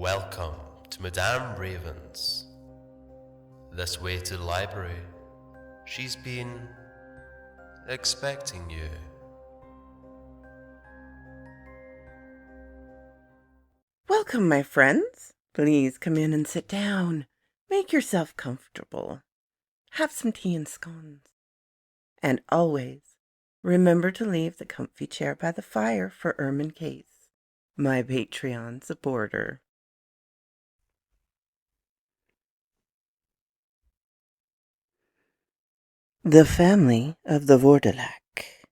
Welcome to Madame Raven's. This way to the library. She's been expecting you. Welcome, my friends. Please come in and sit down. Make yourself comfortable. Have some tea and scones. And always remember to leave the comfy chair by the fire for Ermine Case, my Patreon supporter. The Family of the Vouldalak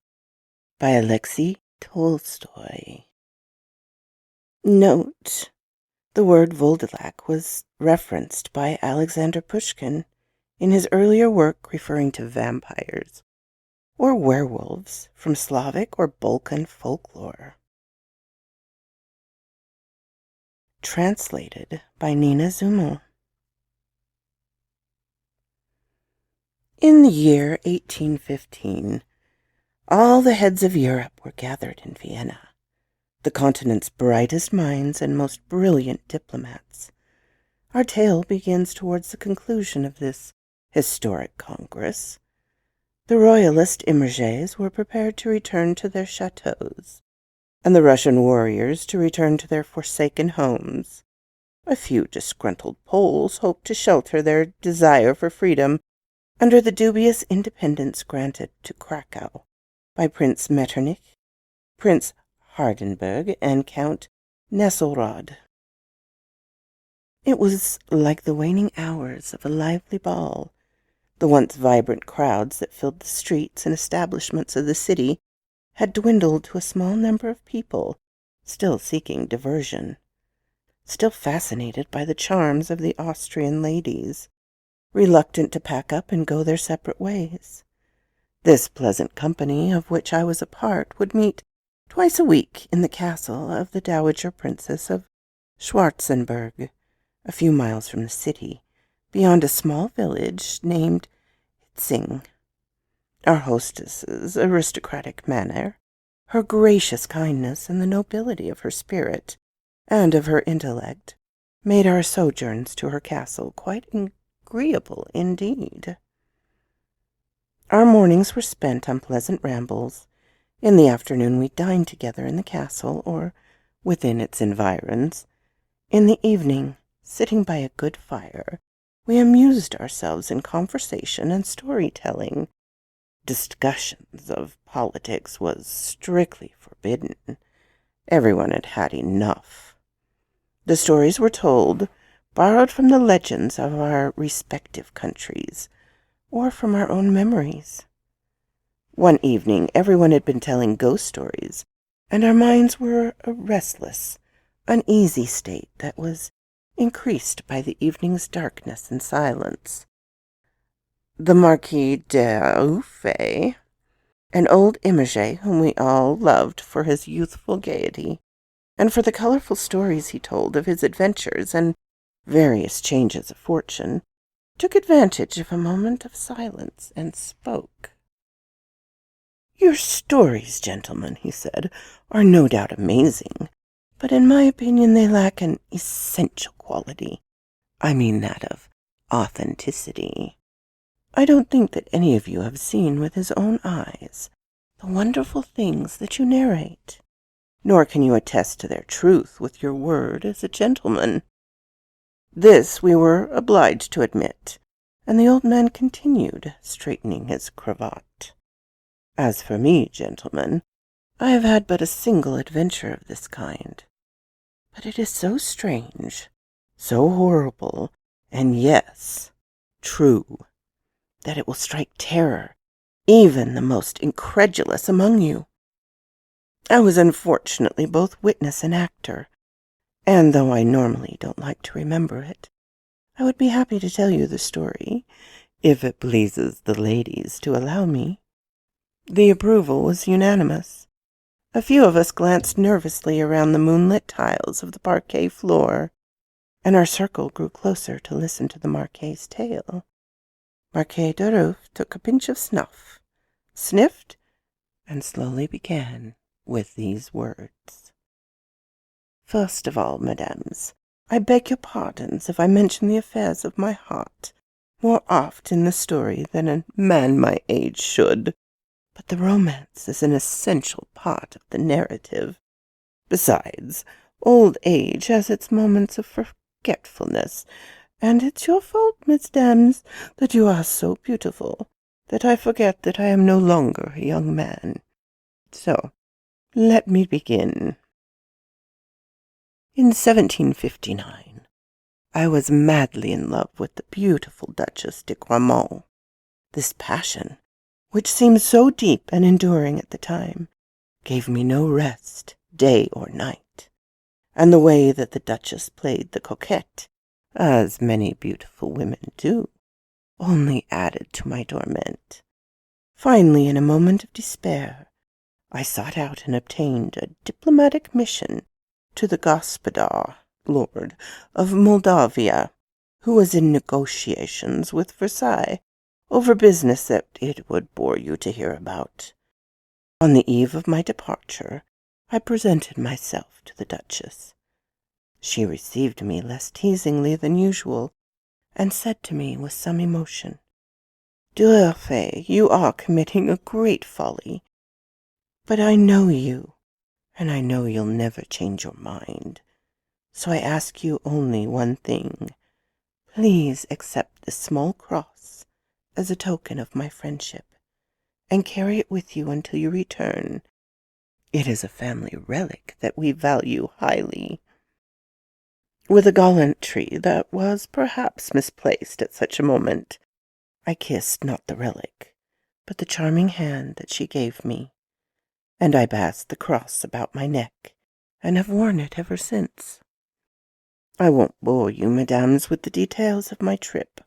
by Alexei Tolstoy. Note: the word Vouldalak was referenced by Alexander Pushkin in his earlier work referring to vampires or werewolves from Slavic or Balkan folklore. Translated by Nina Zumel. In the year 1815, all the heads of Europe were gathered in Vienna, the continent's brightest minds and most brilliant diplomats. Our tale begins towards the conclusion of this historic congress. The royalist emerges were prepared to return to their chateaux, and the Russian warriors to return to their forsaken homes. A few disgruntled Poles hoped to shelter their desire for freedom under the dubious independence granted to Krakow by Prince Metternich, Prince Hardenberg, and Count Nesselrode. It was like the waning hours of a lively ball. The once vibrant crowds that filled the streets and establishments of the city had dwindled to a small number of people still seeking diversion, still fascinated by the charms of the Austrian ladies, reluctant to pack up and go their separate ways. This pleasant company, of which I was a part, would meet twice a week in the castle of the Dowager Princess of Schwarzenberg, a few miles from the city, beyond a small village named Hitzing. Our hostess's aristocratic manner, her gracious kindness, and the nobility of her spirit and of her intellect made our sojourns to her castle quite agreeable indeed. Our mornings were spent on pleasant rambles. In the afternoon we dined together in the castle or within its environs. In the evening, sitting by a good fire, we amused ourselves in conversation and storytelling. Discussions of politics was strictly forbidden. Everyone had had enough. The stories were told, borrowed from the legends of our respective countries, or from our own memories. One evening everyone had been telling ghost stories, and our minds were a restless, uneasy state that was increased by the evening's darkness and silence. The Marquis d'Auffay, an old image whom we all loved for his youthful gaiety, and for the colorful stories he told of his adventures and various changes of fortune, took advantage of a moment of silence and spoke. "Your stories, gentlemen," he said, "are no doubt amazing, but in my opinion they lack an essential quality. I mean that of authenticity. I don't think that any of you have seen with his own eyes the wonderful things that you narrate, nor can you attest to their truth with your word as a gentleman." This we were obliged to admit, and the old man continued, straightening his cravat. "As for me, gentlemen, I have had but a single adventure of this kind, but it is so strange, so horrible, and yes, true, that it will strike terror even the most incredulous among you. I was unfortunately both witness and actor, and though I normally don't like to remember it, I would be happy to tell you the story, if it pleases the ladies to allow me." The approval was unanimous. A few of us glanced nervously around the moonlit tiles of the parquet floor, and our circle grew closer to listen to the Marquis's tale. Marquis de Roof took a pinch of snuff, sniffed, and slowly began with these words. "First of all, mesdames, I beg your pardons if I mention the affairs of my heart more oft in the story than a man my age should, but the romance is an essential part of the narrative. Besides, old age has its moments of forgetfulness, and it's your fault, Miss Dams, that you are so beautiful, that I forget that I am no longer a young man. So, let me begin. In 1759, I was madly in love with the beautiful Duchess de Gramont. This passion, which seemed so deep and enduring at the time, gave me no rest, day or night, and the way that the Duchess played the coquette, as many beautiful women do, only added to my torment. Finally, in a moment of despair, I sought out and obtained a diplomatic mission to the Gospodar, Lord of Moldavia, who was in negotiations with Versailles over business that it would bore you to hear about. On the eve of my departure, I presented myself to the Duchess. She received me less teasingly than usual, and said to me with some emotion, "D'Urfé, you are committing a great folly, but I know you, and I know you'll never change your mind. So I ask you only one thing. Please accept this small cross as a token of my friendship, and carry it with you until you return. It is a family relic that we value highly." With a gallantry that was perhaps misplaced at such a moment, I kissed not the relic, but the charming hand that she gave me, and I passed the cross about my neck, and have worn it ever since. I won't bore you, mesdames, with the details of my trip,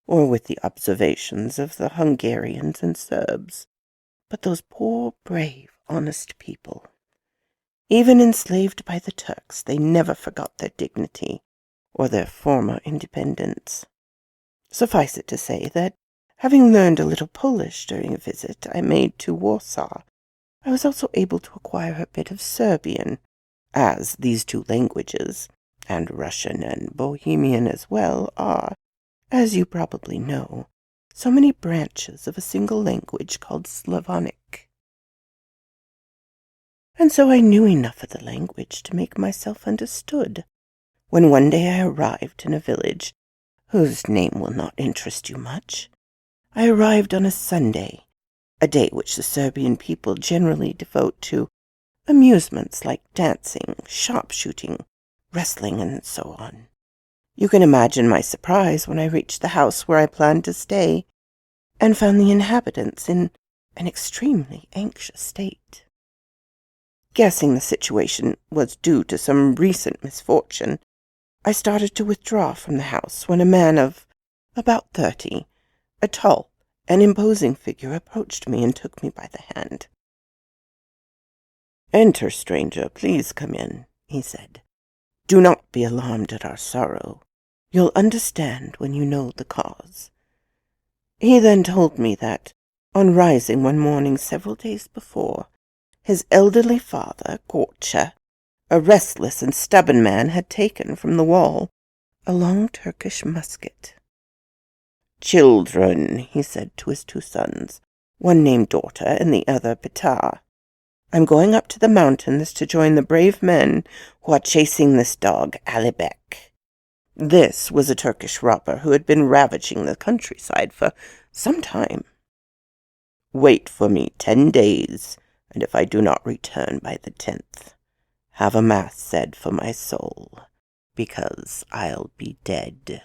or with the observations of the Hungarians and Serbs, but those poor, brave, honest people. Even enslaved by the Turks, they never forgot their dignity or their former independence. Suffice it to say that, having learned a little Polish during a visit I made to Warsaw, I was also able to acquire a bit of Serbian, as these two languages, and Russian and Bohemian as well, are, as you probably know, so many branches of a single language called Slavonic. And so I knew enough of the language to make myself understood, when one day I arrived in a village whose name will not interest you much. I arrived on a Sunday, a day which the Serbian people generally devote to amusements like dancing, sharpshooting, wrestling, and so on. You can imagine my surprise when I reached the house where I planned to stay, and found the inhabitants in an extremely anxious state. Guessing the situation was due to some recent misfortune, I started to withdraw from the house when a man of about 30, a tall and imposing figure, approached me and took me by the hand. "Enter, stranger, please come in," he said. "Do not be alarmed at our sorrow. You'll understand when you know the cause." He then told me that, on rising one morning several days before, his elderly father, Gorcha, a restless and stubborn man, had taken from the wall a long Turkish musket. "Children," he said to his two sons, one named Dorta and the other Petar, "I'm going up to the mountains to join the brave men who are chasing this dog, Alibek." This was a Turkish robber who had been ravaging the countryside for some time. "Wait for me 10 days, and if I do not return by the 10th, have a mass said for my soul, because I'll be dead."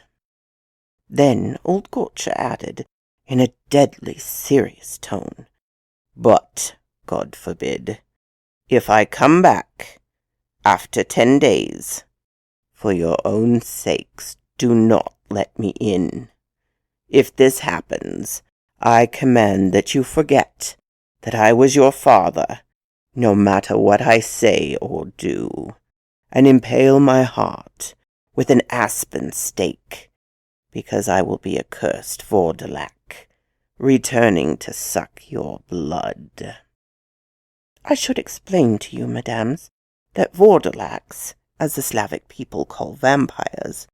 Then old Gorcha added, in a deadly serious tone, "But, God forbid, if I come back after 10 days, for your own sakes, do not let me in. If this happens, I command that you forget that I was your father, no matter what I say or do, and impale my heart with an aspen stake, because I will be accursed Vouldalak, returning to suck your blood." I should explain to you, mesdames, that Vouldalaks, as the Slavic people call vampires,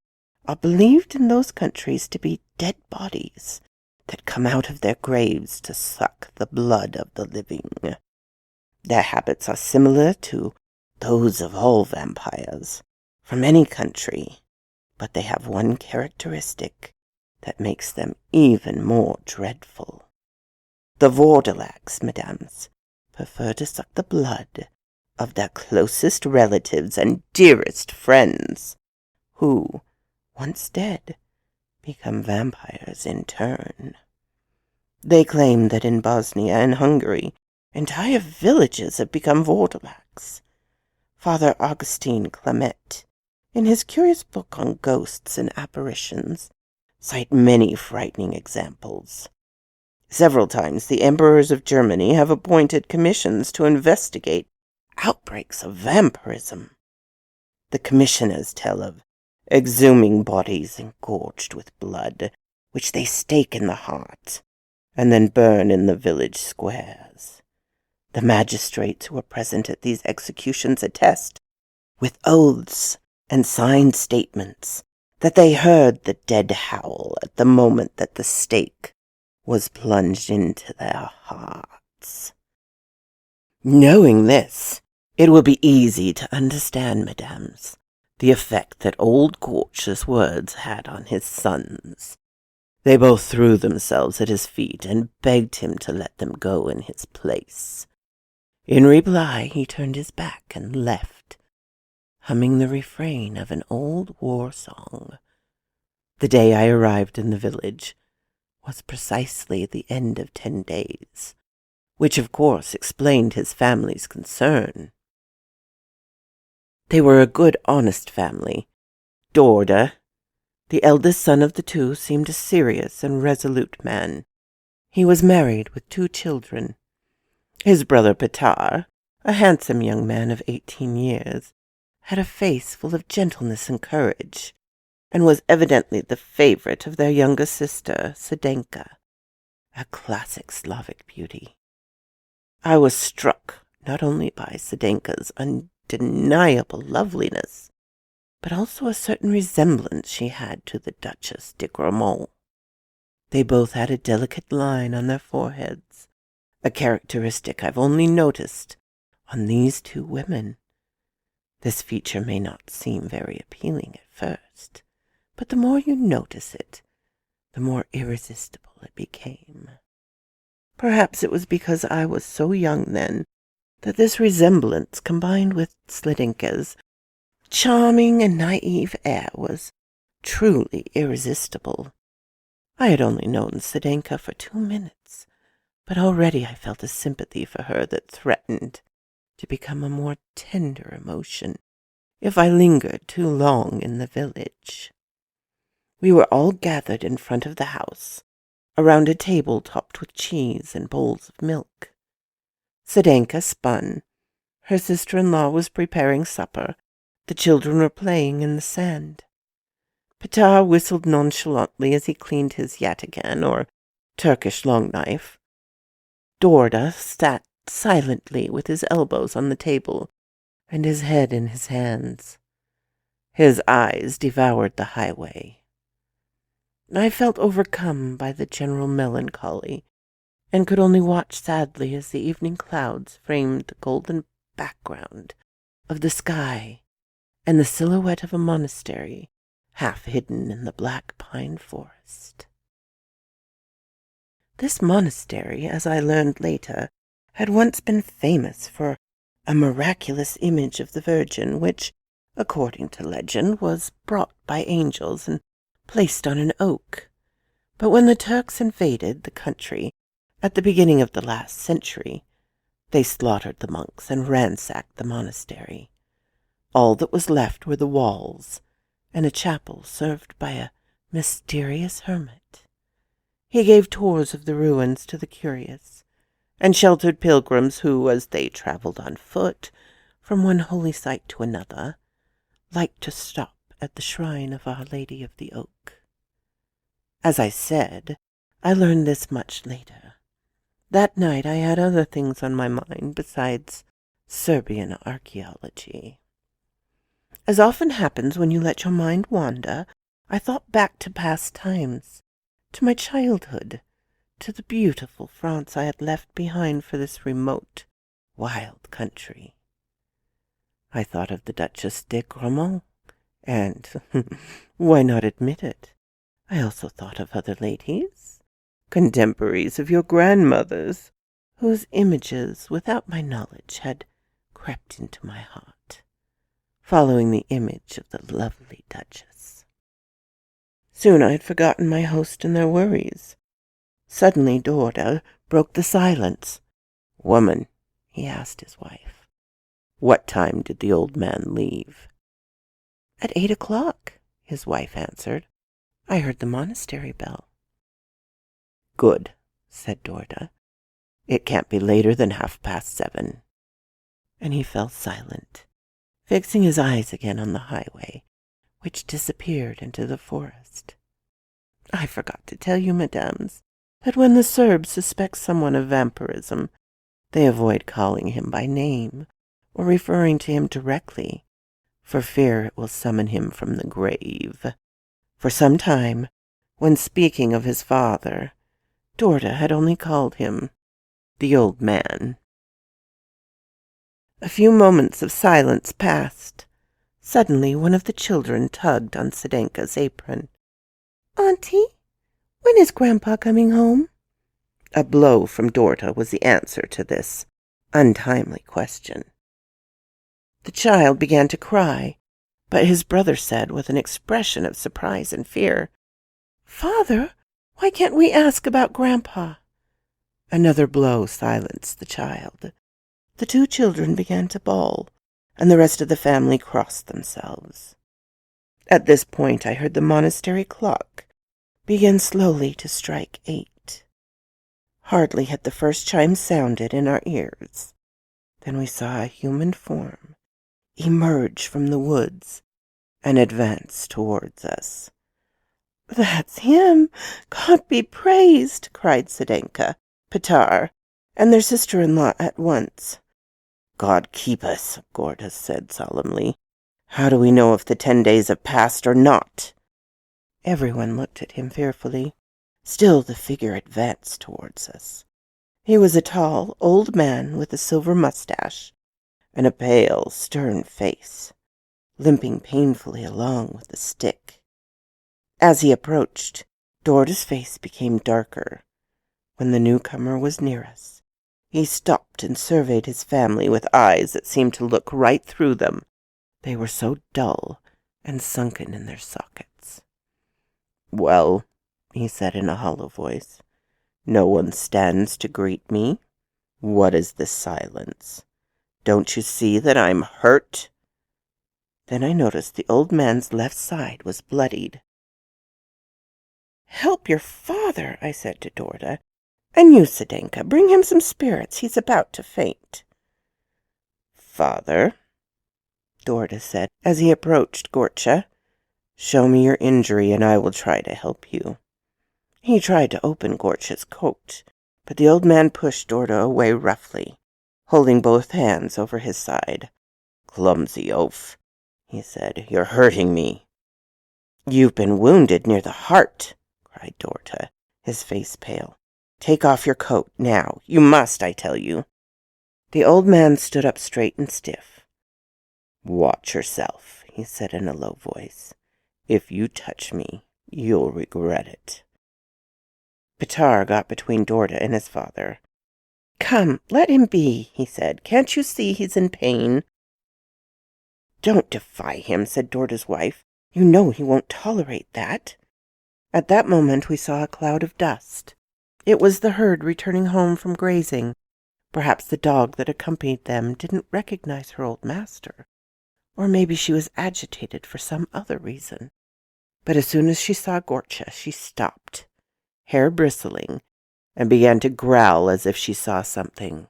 are believed in those countries to be dead bodies that come out of their graves to suck the blood of the living. Their habits are similar to those of all vampires from any country, but they have one characteristic that makes them even more dreadful. The Vouldalaks, mesdames, prefer to suck the blood of their closest relatives and dearest friends, who, once dead, become vampires in turn. They claim that in Bosnia and Hungary, entire villages have become Vouldalaks. Father Augustine Clement, in his curious book on ghosts and apparitions, cite many frightening examples. Several times the emperors of Germany have appointed commissions to investigate outbreaks of vampirism. The commissioners tell of exhuming bodies engorged with blood, which they stake in the heart, and then burn in the village squares. The magistrates who are present at these executions attest, with oaths and signed statements, that they heard the dead howl at the moment that the stake was plunged into their hearts. Knowing this, it will be easy to understand, mesdames, the effect that old Gorch's words had on his sons. They both threw themselves at his feet and begged him to let them go in his place. In reply, he turned his back and left, humming the refrain of an old war song. The day I arrived in the village was precisely the end of 10 days, which of course explained his family's concern. They were a good, honest family. Dorda, the eldest son of the two, seemed a serious and resolute man. He was married with 2 children. His brother Petar, a handsome young man of 18 years, had a face full of gentleness and courage, and was evidently the favorite of their younger sister, Sedenka, a classic Slavic beauty. I was struck not only by Sedenka's undeniable loveliness, but also a certain resemblance she had to the Duchess de Gramont. They both had a delicate line on their foreheads, a characteristic I've only noticed on these 2 women. This feature may not seem very appealing at first, but the more you notice it, the more irresistible it became. Perhaps it was because I was so young then that this resemblance, combined with Sledenka's charming and naive air, was truly irresistible. I had only known Sedenka for 2 minutes, but already I felt a sympathy for her that threatened to become a more tender emotion if I lingered too long in the village. We were all gathered in front of the house, around a table topped with cheese and bowls of milk. Sedenka spun. Her sister-in-law was preparing supper. The children were playing in the sand. Petar whistled nonchalantly as he cleaned his yataghan, or Turkish long knife. Dorda sat silently with his elbows on the table and his head in his hands. His eyes devoured the highway. I felt overcome by the general melancholy, and could only watch sadly as the evening clouds framed the golden background of the sky and the silhouette of a monastery half hidden in the black pine forest. This monastery, as I learned later, had once been famous for a miraculous image of the Virgin, which, according to legend, was brought by angels and placed on an oak. But when the Turks invaded the country at the beginning of the last century, they slaughtered the monks and ransacked the monastery. All that was left were the walls and a chapel served by a mysterious hermit. He gave tours of the ruins to the curious, and sheltered pilgrims who, as they traveled on foot from one holy site to another, liked to stop at the shrine of Our Lady of the Oak. As I said, I learned this much later. That night I had other things on my mind besides Serbian archaeology. As often happens when you let your mind wander, I thought back to past times, to my childhood, to the beautiful France I had left behind for this remote, wild country. I thought of the Duchess de Gramont, and, why not admit it, I also thought of other ladies, contemporaries of your grandmother's, whose images, without my knowledge, had crept into my heart, following the image of the lovely Duchess. Soon I had forgotten my host and their worries. Suddenly Dorda broke the silence. "Woman," he asked his wife, "what time did the old man leave?" "At 8 o'clock," his wife answered. "I heard the monastery bell." "Good," said Dorda. "It can't be later than 7:30. And he fell silent, fixing his eyes again on the highway, which disappeared into the forest. I forgot to tell you, mesdames, that when the Serbs suspect someone of vampirism, they avoid calling him by name or referring to him directly, for fear it will summon him from the grave. For some time, when speaking of his father, Dorda had only called him the old man. A few moments of silence passed. Suddenly one of the children tugged on Sedenka's apron. "Auntie, when is Grandpa coming home?" A blow from Dorda was the answer to this untimely question. The child began to cry, but his brother said with an expression of surprise and fear, "Father, why can't we ask about Grandpa?" Another blow silenced the child. The two children began to bawl, and the rest of the family crossed themselves. At this point I heard the monastery clock begin slowly to strike 8. Hardly had the first chime sounded in our ears than we saw a human form emerge from the woods and advance towards us. "That's him! God be praised!" cried Sedenka, Petar, and their sister-in-law at once. "God keep us," Gorda said solemnly. "How do we know if the 10 days have passed or not?" Everyone looked at him fearfully. Still the figure advanced towards us. He was a tall, old man with a silver mustache and a pale, stern face, limping painfully along with a stick. As he approached, Dorda's face became darker. When the newcomer was near us, he stopped and surveyed his family with eyes that seemed to look right through them. They were so dull and sunken in their sockets. "Well," he said in a hollow voice, "no one stands to greet me. What is this silence? Don't you see that I'm hurt?" Then I noticed the old man's left side was bloodied. "Help your father," I said to Dorda. "And you, Sedenka, bring him some spirits. He's about to faint." "Father," Dorda said as he approached Gorcha, "show me your injury and I will try to help you." He tried to open Gorcha's coat, but the old man pushed Dorda away roughly, holding both hands over his side. "Clumsy oaf," he said, "you're hurting me." "You've been wounded near the heart," cried Dorda, his face pale. "Take off your coat, now. You must, I tell you." The old man stood up straight and stiff. "Watch yourself," he said in a low voice. "If you touch me, you'll regret it." Petar got between Dorda and his father. "Come, let him be," he said. "Can't you see he's in pain?" "Don't defy him," said Dorda's wife. "You know he won't tolerate that." At that moment we saw a cloud of dust. It was the herd returning home from grazing. Perhaps the dog that accompanied them didn't recognize her old master, or maybe she was agitated for some other reason. But as soon as she saw Gorcha, she stopped, hair bristling, and began to growl as if she saw something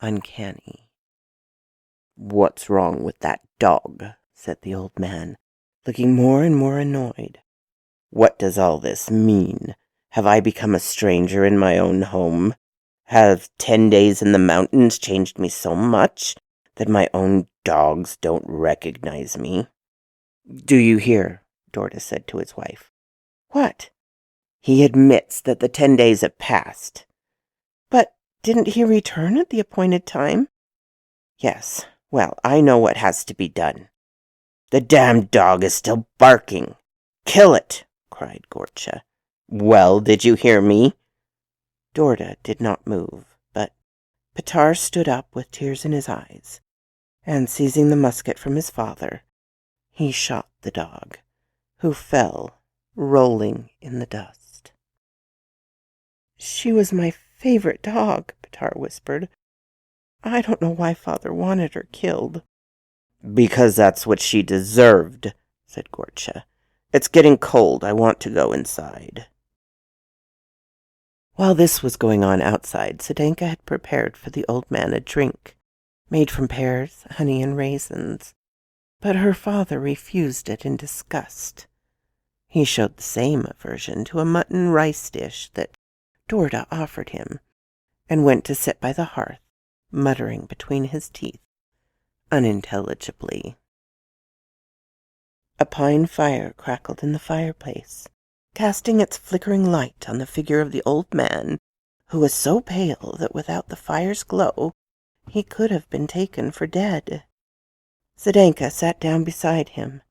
uncanny. "What's wrong with that dog?" said the old man, looking more and more annoyed. "What does all this mean? Have I become a stranger in my own home? Have 10 days in the mountains changed me so much that my own dogs don't recognize me?" "Do you hear?" Dorda said to his wife. "What?" "He admits that the 10 days have passed." "But didn't he return at the appointed time?" "Yes. Well, I know what has to be done." "The damned dog is still barking. Kill it!" cried Gorcha. "Well, did you hear me?" Dorda did not move, but Petar stood up with tears in his eyes, and seizing the musket from his father, he shot the dog, who fell, rolling in the dust. "She was my favorite dog," Petar whispered. "I don't know why Father wanted her killed." "Because that's what she deserved," said Gorcha. "It's getting cold. I want to go inside." While this was going on outside, Sedenka had prepared for the old man a drink, made from pears, honey, and raisins, but her father refused it in disgust. He showed the same aversion to a mutton rice dish that Dorda offered him, and went to sit by the hearth, muttering between his teeth, unintelligibly. A pine fire crackled in the fireplace, casting its flickering light on the figure of the old man, who was so pale that without the fire's glow he could have been taken for dead. Sedenka sat down beside him.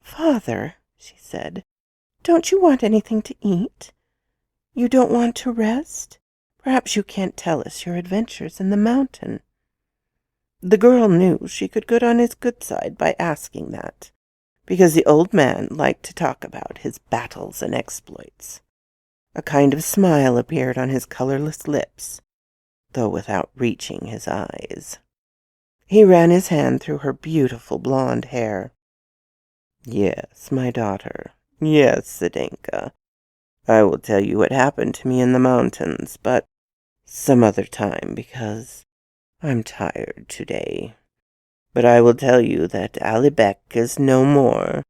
"Father," she said, "don't you want anything to eat? You don't want to rest? Perhaps you can't tell us your adventures in the mountain." The girl knew she could get on his good side by asking that, because the old man liked to talk about his battles and exploits. A kind of smile appeared on his colorless lips, though without reaching his eyes. He ran his hand through her beautiful blonde hair. "Yes, my daughter. Yes, Sedenka. I will tell you what happened to me in the mountains, but some other time, because I'm tired today. But I will tell you that Alibek is no more,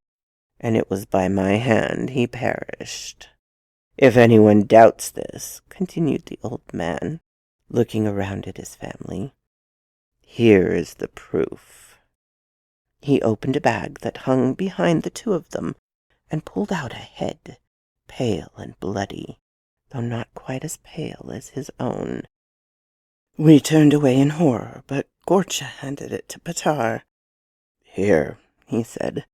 and it was by my hand he perished. If anyone doubts this," continued the old man, looking around at his family, "here is the proof." He opened a bag that hung behind the two of them, and pulled out a head, pale and bloody, though not quite as pale as his own. We turned away in horror, but Gorcha handed it to Petar. "Here," he said,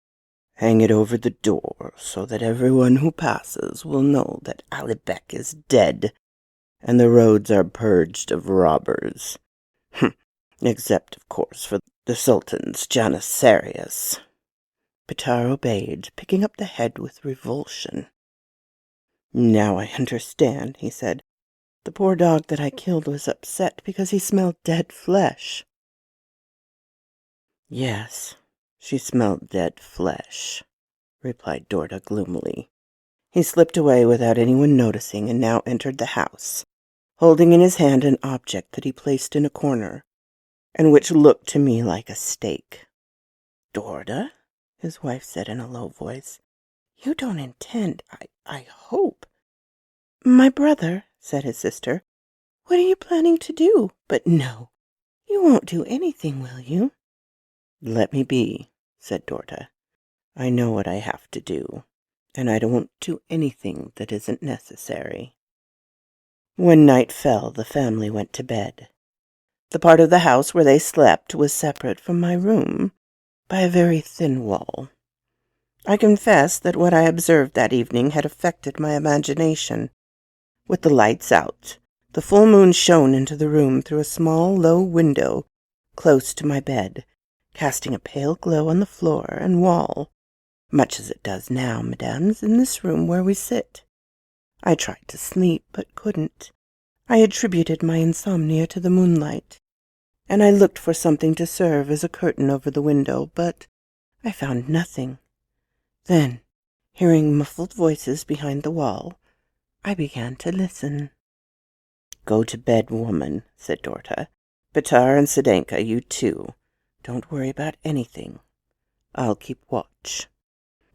"hang it over the door so that everyone who passes will know that Alibek is dead, and the roads are purged of robbers. Except, of course, for the Sultan's Janissaries." Petar obeyed, picking up the head with revulsion. "Now I understand," he said. "The poor dog that I killed was upset because he smelled dead flesh." "Yes, she smelled dead flesh," replied Dorda gloomily. He slipped away without anyone noticing and now entered the house, holding in his hand an object that he placed in a corner, and which looked to me like a stake. "Dorda," his wife said in a low voice, "you don't intend, I hope—" "My brother," said his sister, "what are you planning to do? But no, you won't do anything, will you?" "Let me be," said Dorda. "I know what I have to do, and I don't do anything that isn't necessary." When night fell, the family went to bed. The part of the house where they slept was separate from my room by a very thin wall. I confess that what I observed that evening had affected my imagination. With the lights out, the full moon shone into the room through a small, low window close to my bed, casting a pale glow on the floor and wall, much as it does now, mesdames, in this room where we sit. I tried to sleep, but couldn't. I attributed my insomnia to the moonlight, and I looked for something to serve as a curtain over the window, but I found nothing. Then, hearing muffled voices behind the wall, I began to listen. "Go to bed, woman," said Dorta. "Petar and Sedenka, you too. Don't worry about anything. I'll keep watch."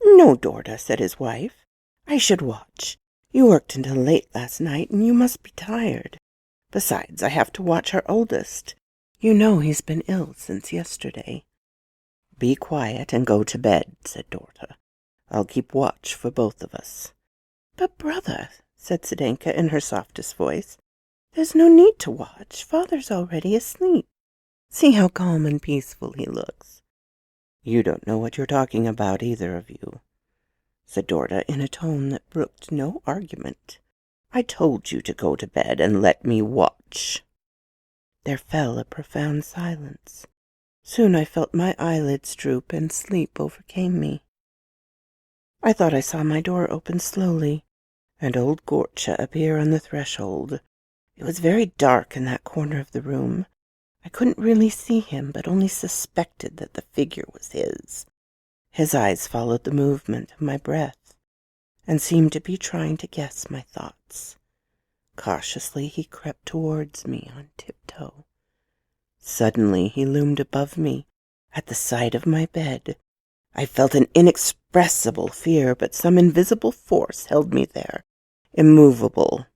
"No, Dorta," said his wife. "I should watch. You worked until late last night, and you must be tired. Besides, I have to watch our oldest. You know he's been ill since yesterday." "Be quiet and go to bed," said Dorta. "I'll keep watch for both of us." "But, brother," said Sedenka in her softest voice, "there's no need to watch. Father's already asleep. See how calm and peaceful he looks." "You don't know what you're talking about, either of you," said Dorta in a tone that brooked no argument. "I told you to go to bed and let me watch." There fell a profound silence. Soon I felt my eyelids droop and sleep overcame me. I thought I saw my door open slowly and old Gorcha appear on the threshold. It was very dark in that corner of the room. I couldn't really see him, but only suspected that the figure was his. His eyes followed the movement of my breath and seemed to be trying to guess my thoughts. Cautiously he crept towards me on tiptoe. Suddenly he loomed above me, at the side of my bed. I felt an inexpressible fear, but some invisible force held me there, immovable.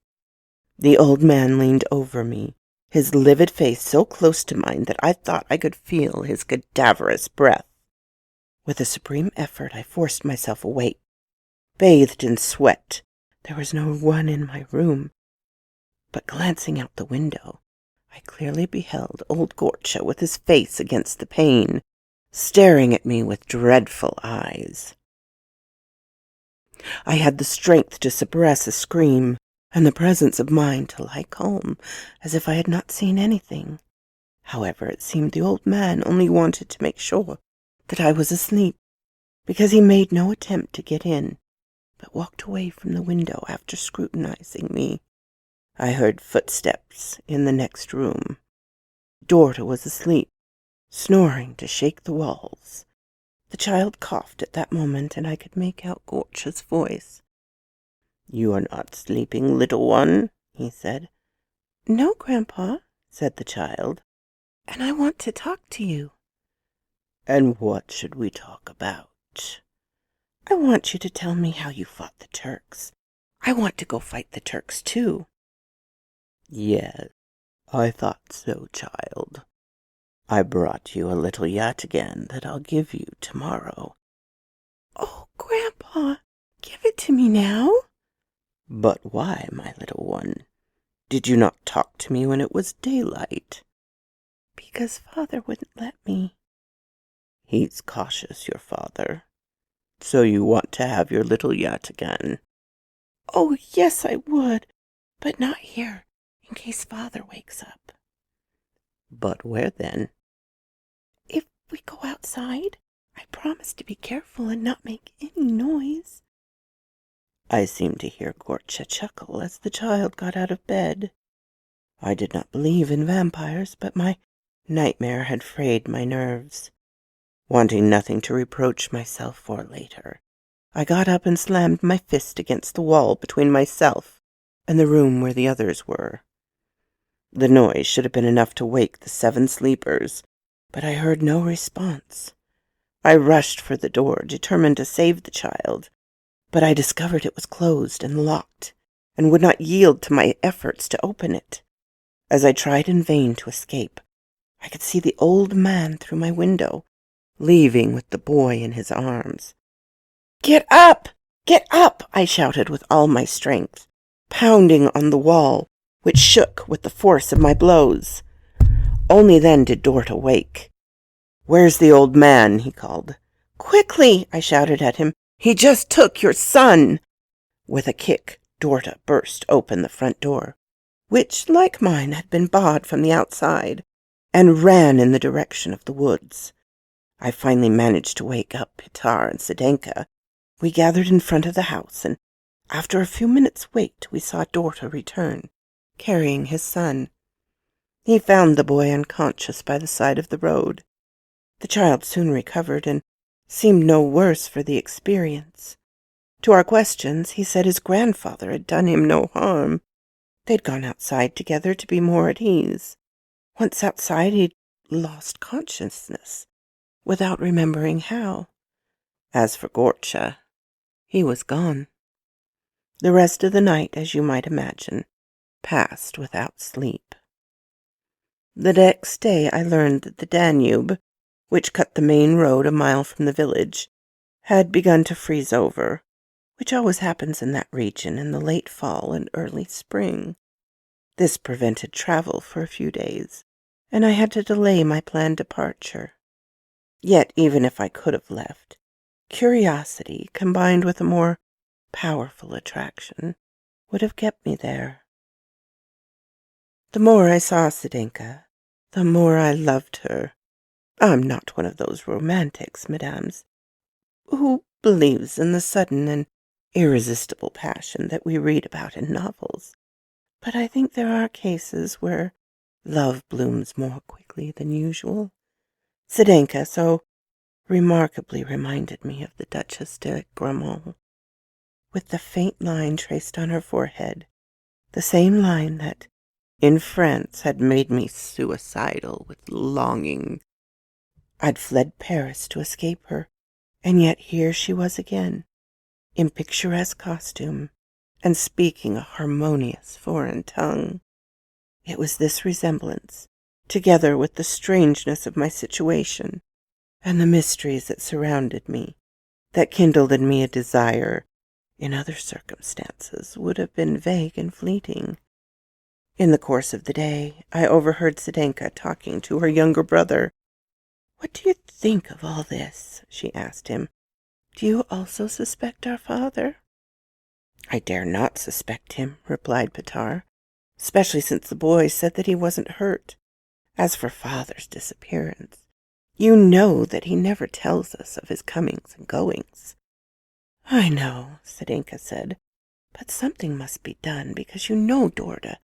The old man leaned over me, his livid face so close to mine that I thought I could feel his cadaverous breath. With a supreme effort I forced myself awake, bathed in sweat. There was no one in my room, but glancing out the window, I clearly beheld old Gorcha with his face against the pane, staring at me with dreadful eyes. I had the strength to suppress a scream, and the presence of mind to lie calm, as if I had not seen anything. However, it seemed the old man only wanted to make sure that I was asleep, because he made no attempt to get in, but walked away from the window after scrutinizing me. I heard footsteps in the next room. Dorta was asleep, snoring to shake the walls. The child coughed at that moment, and I could make out Gorcha's voice. "You are not sleeping, little one?" he said. "No, Grandpa," said the child, "and I want to talk to you." "And what should we talk about?" "I want you to tell me how you fought the Turks. I want to go fight the Turks, too." "Yes, I thought so, child. I brought you a little yataghan that I'll give you tomorrow." "Oh, Grandpa, give it to me now." "But why, my little one? Did you not talk to me when it was daylight?" "Because Father wouldn't let me." "He's cautious, your father. So you want to have your little yataghan?" "Oh, yes, I would, but not here, in case Father wakes up." "But where then?" "If we go outside, I promise to be careful and not make any noise." I seemed to hear Gorcha chuckle as the child got out of bed. I did not believe in vampires, but my nightmare had frayed my nerves. Wanting nothing to reproach myself for later, I got up and slammed my fist against the wall between myself and the room where the others were. The noise should have been enough to wake the 7 sleepers, but I heard no response. I rushed for the door, determined to save the child, but I discovered it was closed and locked, and would not yield to my efforts to open it. As I tried in vain to escape, I could see the old man through my window, leaving with the boy in his arms. "Get up! Get up!" I shouted with all my strength, pounding on the wall, which shook with the force of my blows. Only then did Dorta wake. "Where's the old man?" he called. "Quickly!" I shouted at him. "He just took your son!" With a kick, Dorta burst open the front door, which, like mine, had been barred from the outside, and ran in the direction of the woods. I finally managed to wake up Pitar and Sedenka. We gathered in front of the house, and after a few minutes' wait, we saw Dorta return, carrying his son. He found the boy unconscious by the side of the road. The child soon recovered and seemed no worse for the experience. To our questions, he said his grandfather had done him no harm. They'd gone outside together to be more at ease. Once outside, he'd lost consciousness, without remembering how. As for Gorcha, he was gone. The rest of the night, as you might imagine, passed without sleep. The next day I learned that the Danube, which cut the main road a mile from the village, had begun to freeze over, which always happens in that region in the late fall and early spring. This prevented travel for a few days, and I had to delay my planned departure. Yet even if I could have left, curiosity, combined with a more powerful attraction, would have kept me there. The more I saw Sedenka, the more I loved her. I'm not one of those romantics, mesdames, who believes in the sudden and irresistible passion that we read about in novels. But I think there are cases where love blooms more quickly than usual. Sedenka so remarkably reminded me of the Duchess de Gramont, with the faint line traced on her forehead, the same line that, in France, had made me suicidal with longing. I'd fled Paris to escape her, and yet here she was again, in picturesque costume, and speaking a harmonious foreign tongue. It was this resemblance, together with the strangeness of my situation, and the mysteries that surrounded me, that kindled in me a desire, in other circumstances, would have been vague and fleeting. In the course of the day, I overheard Sedenka talking to her younger brother. "What do you think of all this?" she asked him. "Do you also suspect our father?" "I dare not suspect him," replied Petard, "especially since the boy said that he wasn't hurt. As for father's disappearance, you know that he never tells us of his comings and goings." "I know," Sedenka said, "but something must be done, because you know Dorda."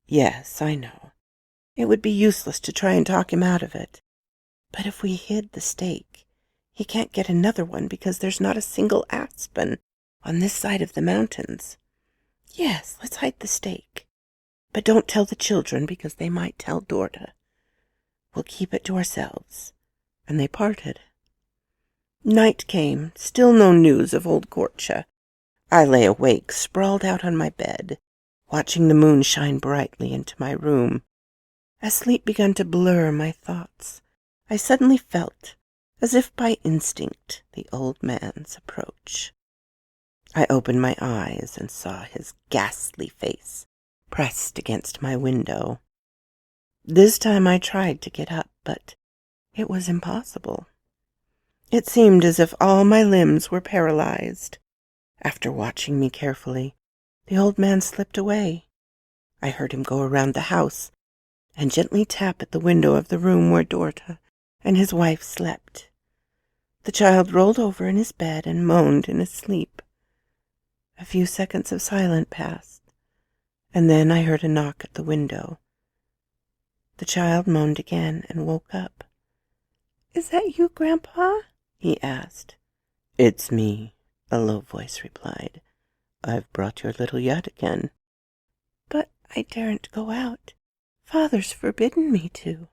"Yes, I know. It would be useless to try and talk him out of it. But if we hid the stake, he can't get another one because there's not a single aspen on this side of the mountains. Yes, let's hide the stake. But don't tell the children because they might tell Dorda. We'll keep it to ourselves." And they parted. Night came, still no news of old Gorcha. I lay awake, sprawled out on my bed, watching the moon shine brightly into my room. As sleep began to blur my thoughts, I suddenly felt, as if by instinct, the old man's approach. I opened my eyes and saw his ghastly face pressed against my window. This time I tried to get up, but it was impossible. It seemed as if all my limbs were paralyzed. After watching me carefully, the old man slipped away. I heard him go around the house and gently tap at the window of the room where Dorda and his wife slept. The child rolled over in his bed and moaned in his sleep. A few seconds of silence passed, and then I heard a knock at the window. The child moaned again and woke up. "Is that you, Grandpa?" he asked. "It's me," a low voice replied. "I've brought your little yacht again." "But I daren't go out. Father's forbidden me to."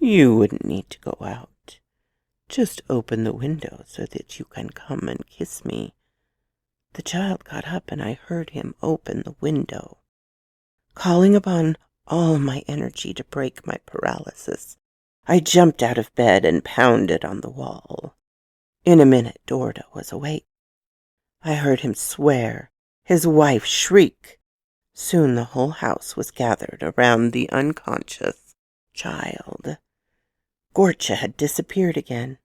"You wouldn't need to go out. Just open the window so that you can come and kiss me." The child got up and I heard him open the window. Calling upon all my energy to break my paralysis, I jumped out of bed and pounded on the wall. In a minute, Dorda was awake. I heard him swear, his wife shriek. Soon the whole house was gathered around the unconscious child. Gorcha had disappeared again.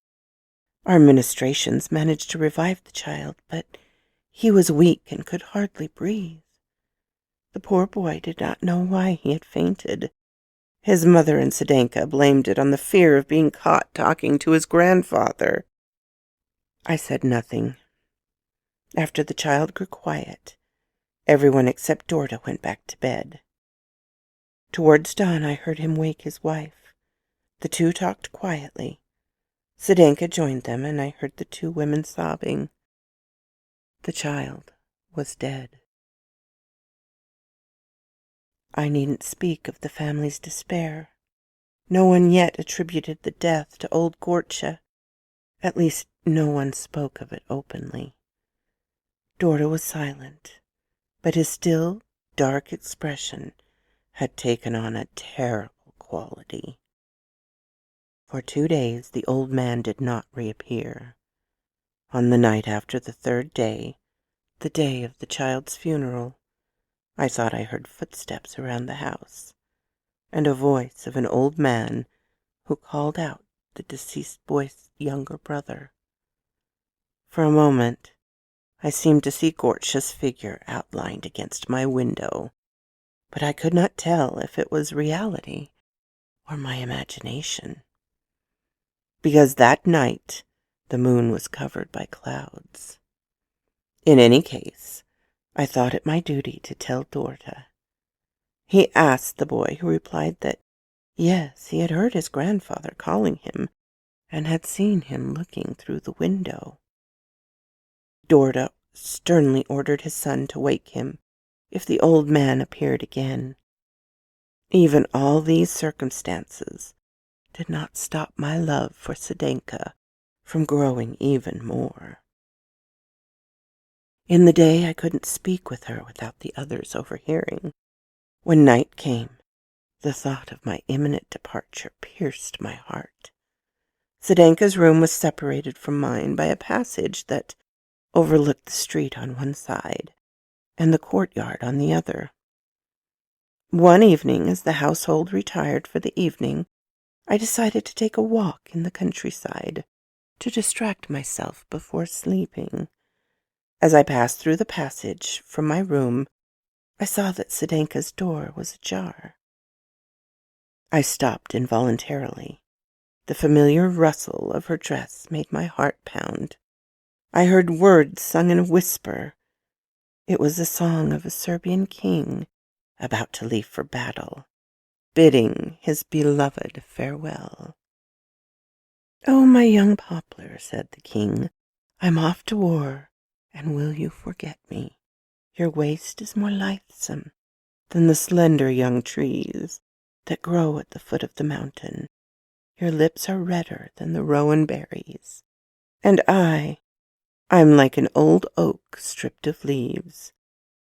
Our ministrations managed to revive the child, but he was weak and could hardly breathe. The poor boy did not know why he had fainted. His mother and Sedenka blamed it on the fear of being caught talking to his grandfather. I said nothing. After the child grew quiet, everyone except Dorda went back to bed. Towards dawn I heard him wake his wife. The two talked quietly. Sedenka joined them, and I heard the two women sobbing. The child was dead. I needn't speak of the family's despair. No one yet attributed the death to old Gorcha. At least no one spoke of it openly. Dorda was silent, but his still, dark expression had taken on a terrible quality. For 2 days the old man did not reappear. On the night after the 3rd day, the day of the child's funeral, I thought I heard footsteps around the house, and a voice of an old man who called out the deceased boy's younger brother. For a moment, I seemed to see Gortcha's figure outlined against my window, but I could not tell if it was reality or my imagination. Because that night the moon was covered by clouds. In any case, I thought it my duty to tell Dorta. He asked the boy, who replied that, yes, he had heard his grandfather calling him and had seen him looking through the window. Dorta sternly ordered his son to wake him if the old man appeared again. Even all these circumstances did not stop my love for Sedenka from growing even more. In the day I couldn't speak with her without the others overhearing. When night came, the thought of my imminent departure pierced my heart. Sedenka's room was separated from mine by a passage that overlooked the street on one side and the courtyard on the other. One evening, as the household retired for the evening, I decided to take a walk in the countryside to distract myself before sleeping. As I passed through the passage from my room, I saw that Sedenka's door was ajar. I stopped involuntarily. The familiar rustle of her dress made my heart pound. I heard words sung in a whisper. It was the song of a Serbian king about to leave for battle, bidding his beloved farewell. "Oh, my young poplar," said the king, "I'm off to war, and will you forget me? Your waist is more lithesome than the slender young trees that grow at the foot of the mountain. Your lips are redder than the rowan berries, and I'm like an old oak stripped of leaves.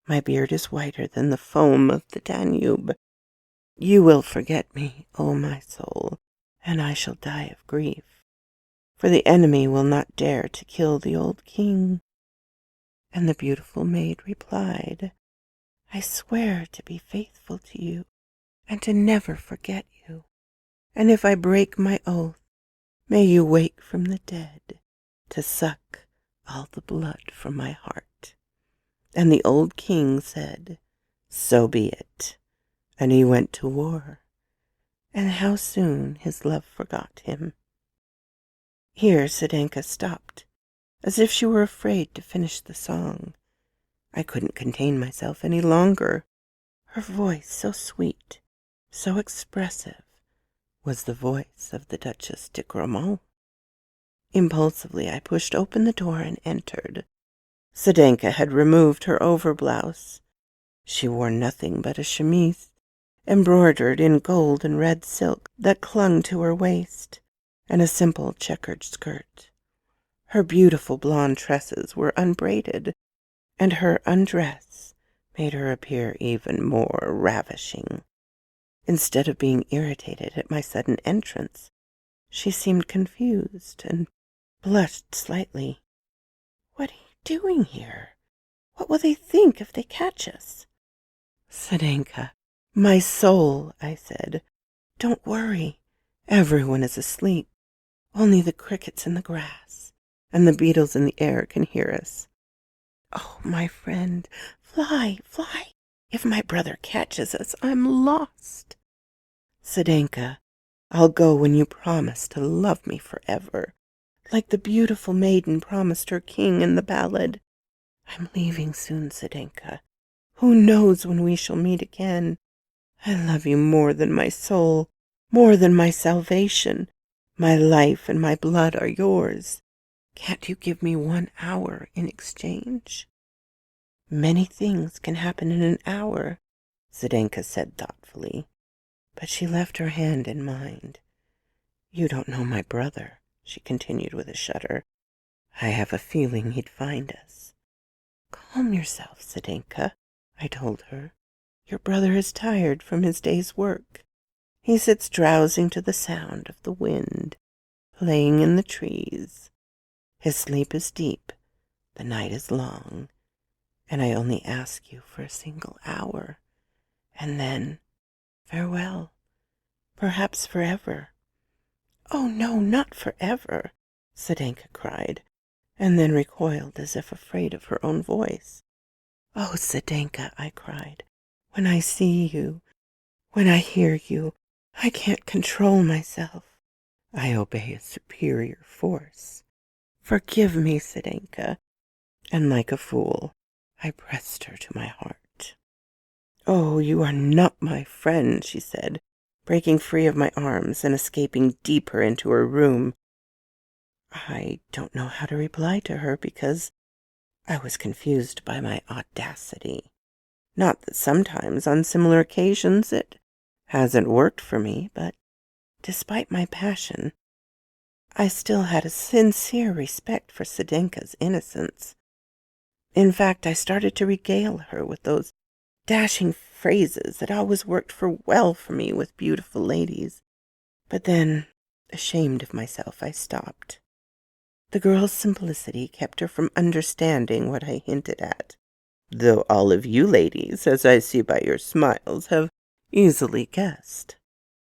My beard is whiter than the foam of the Danube. You will forget me, O my soul, and I shall die of grief, for the enemy will not dare to kill the old king." And the beautiful maid replied, "I swear to be faithful to you and to never forget you. And if I break my oath, may you wake from the dead to suck all the blood from my heart." And the old king said, "So be it." And he went to war. And how soon his love forgot him. Here Sedenka stopped, as if she were afraid to finish the song. I couldn't contain myself any longer. Her voice, so sweet, so expressive, was the voice of the Duchess de Gramont. Impulsively I pushed open the door and entered. Sedenka had removed her overblouse. She wore nothing but a chemise, embroidered in gold and red silk that clung to her waist, and a simple checkered skirt. Her beautiful blonde tresses were unbraided, and her undress made her appear even more ravishing. Instead of being irritated at my sudden entrance, she seemed confused and blushed slightly. "What are you doing here? What will they think if they catch us?" "Sedenka, my soul," I said, "don't worry. Everyone is asleep. Only the crickets in the grass and the beetles in the air can hear us. Oh, my friend, fly, fly. If my brother catches us, I'm lost. Sedenka, I'll go when you promise to love me forever, like the beautiful maiden promised her king in the ballad. I'm leaving soon, Sedenka. Who knows when we shall meet again? I love you more than my soul, more than my salvation. My life and my blood are yours. Can't you give me 1 hour in exchange?" "Many things can happen in an hour," Sedenka said thoughtfully, but she left her hand in mine. "You don't know my brother," she continued with a shudder. "I have a feeling he'd find us." "Calm yourself, Sedenka," I told her. "Your brother is tired from his day's work. He sits drowsing to the sound of the wind playing in the trees. His sleep is deep, the night is long, and I only ask you for a single hour, and then farewell, perhaps forever." "Oh, no, not forever," Sedenka cried, and then recoiled as if afraid of her own voice. "Oh, Sedenka," I cried, "when I see you, when I hear you, I can't control myself. I obey a superior force. Forgive me, Sedenka." And like a fool, I pressed her to my heart. "Oh, you are not my friend," she said, breaking free of my arms and escaping deeper into her room. I don't know how to reply to her because I was confused by my audacity. Not that sometimes, on similar occasions, it hasn't worked for me, but despite my passion, I still had a sincere respect for Sedenka's innocence. In fact, I started to regale her with those dashing phrases that always worked well for me with beautiful ladies. But then, ashamed of myself, I stopped. The girl's simplicity kept her from understanding what I hinted at, though all of you ladies, as I see by your smiles, have easily guessed.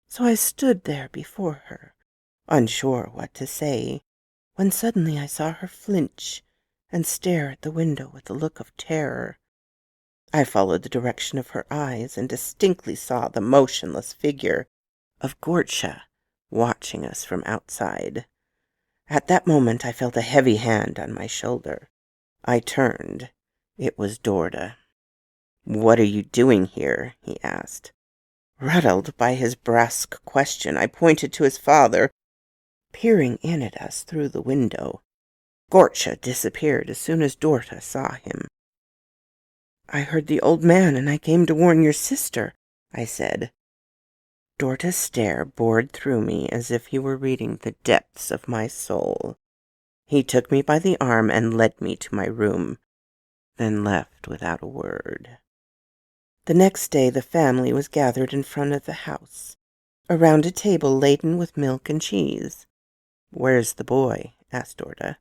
So I stood there before her, unsure what to say, when suddenly I saw her flinch and stare at the window with a look of terror. I followed the direction of her eyes and distinctly saw the motionless figure of Gortscha watching us from outside. At that moment I felt a heavy hand on my shoulder. I turned. It was Dorda. "What are you doing here?" he asked. Rattled by his brusque question, I pointed to his father, peering in at us through the window. Gortscha disappeared as soon as Dorda saw him. "I heard the old man, and I came to warn your sister," I said. Dorda's stare bored through me as if he were reading the depths of my soul. He took me by the arm and led me to my room, then left without a word. The next day the family was gathered in front of the house, around a table laden with milk and cheese. "Where's the boy?" asked Dorda.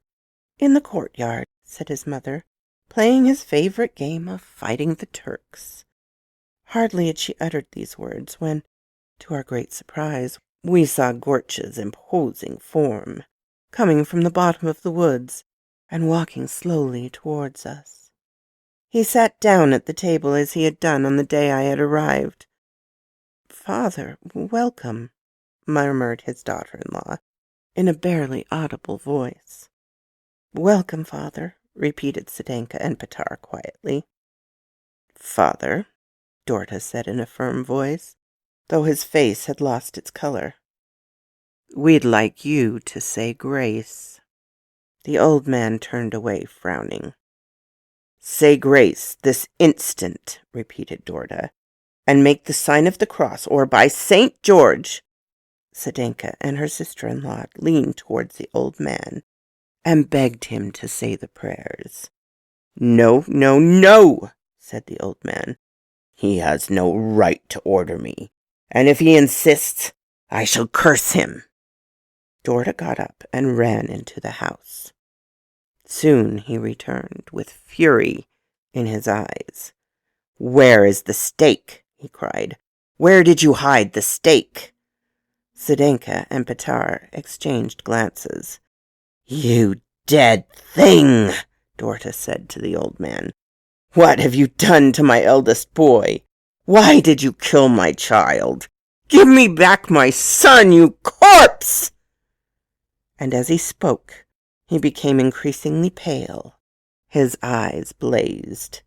"In the courtyard," said his mother, "playing his favorite game of fighting the Turks." Hardly had she uttered these words when, to our great surprise, we saw Gortscha's imposing form coming from the bottom of the woods and walking slowly towards us. He sat down at the table as he had done on the day I had arrived. "Father, welcome," murmured his daughter-in-law in a barely audible voice. "Welcome, father," repeated Sedenka and Petar quietly. "Father," Dorda said in a firm voice, though his face had lost its color, "we'd like you to say grace." The old man turned away, frowning. "Say grace this instant," repeated Dorda, "and make the sign of the cross, or by St. George—" Sedenka and her sister-in-law leaned towards the old man and begged him to say the prayers. "No, no, no," said the old man. "He has no right to order me, and if he insists, I shall curse him." Dorda got up and ran into the house. Soon he returned, with fury in his eyes. "Where is the steak?" he cried. "Where did you hide the steak?" Sedenka and Petar exchanged glances. "You dead thing," Dorda said to the old man. "What have you done to my eldest boy? Why did you kill my child? Give me back my son, you corpse!" And as he spoke, he became increasingly pale. His eyes blazed.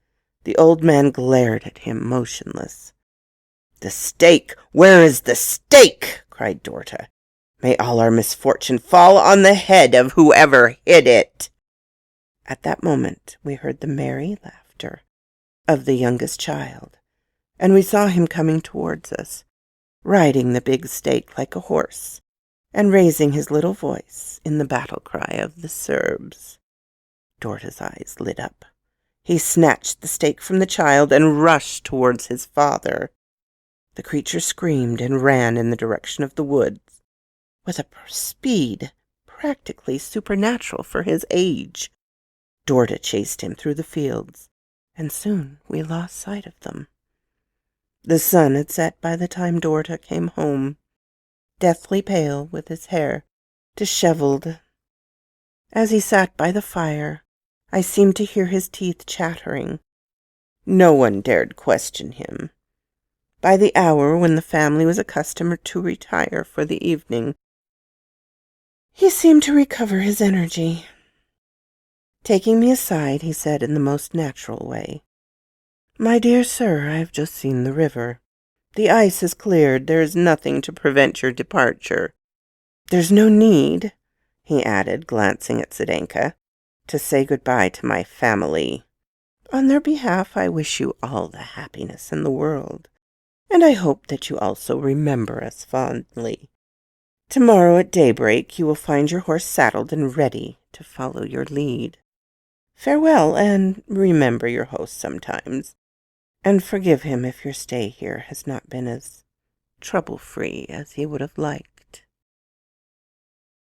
The old man glared at him, motionless. "The steak! Where is the steak?" cried Dorda. "May all our misfortune fall on the head of whoever hid it!" At that moment we heard the merry laughter of the youngest child, and we saw him coming towards us, riding the big steak like a horse, and raising his little voice in the battle cry of the Serbs. Dorda's eyes lit up. He snatched the steak from the child and rushed towards his father. The creature screamed and ran in the direction of the woods, with a speed practically supernatural for his age. Dorta chased him through the fields, and soon we lost sight of them. The sun had set by the time Dorta came home, deathly pale, with his hair disheveled. As he sat by the fire, I seemed to hear his teeth chattering. No one dared question him. By the hour when the family was accustomed to retire for the evening, he seemed to recover his energy. Taking me aside, he said in the most natural way, "My dear sir, I have just seen the river. The ice has cleared. There is nothing to prevent your departure. There's no need," he added, glancing at Zdenka, "to say goodbye to my family. On their behalf, I wish you all the happiness in the world, and I hope that you also remember us fondly. Tomorrow at daybreak you will find your horse saddled and ready to follow your lead. Farewell, and remember your host sometimes, and forgive him if your stay here has not been as trouble-free as he would have liked."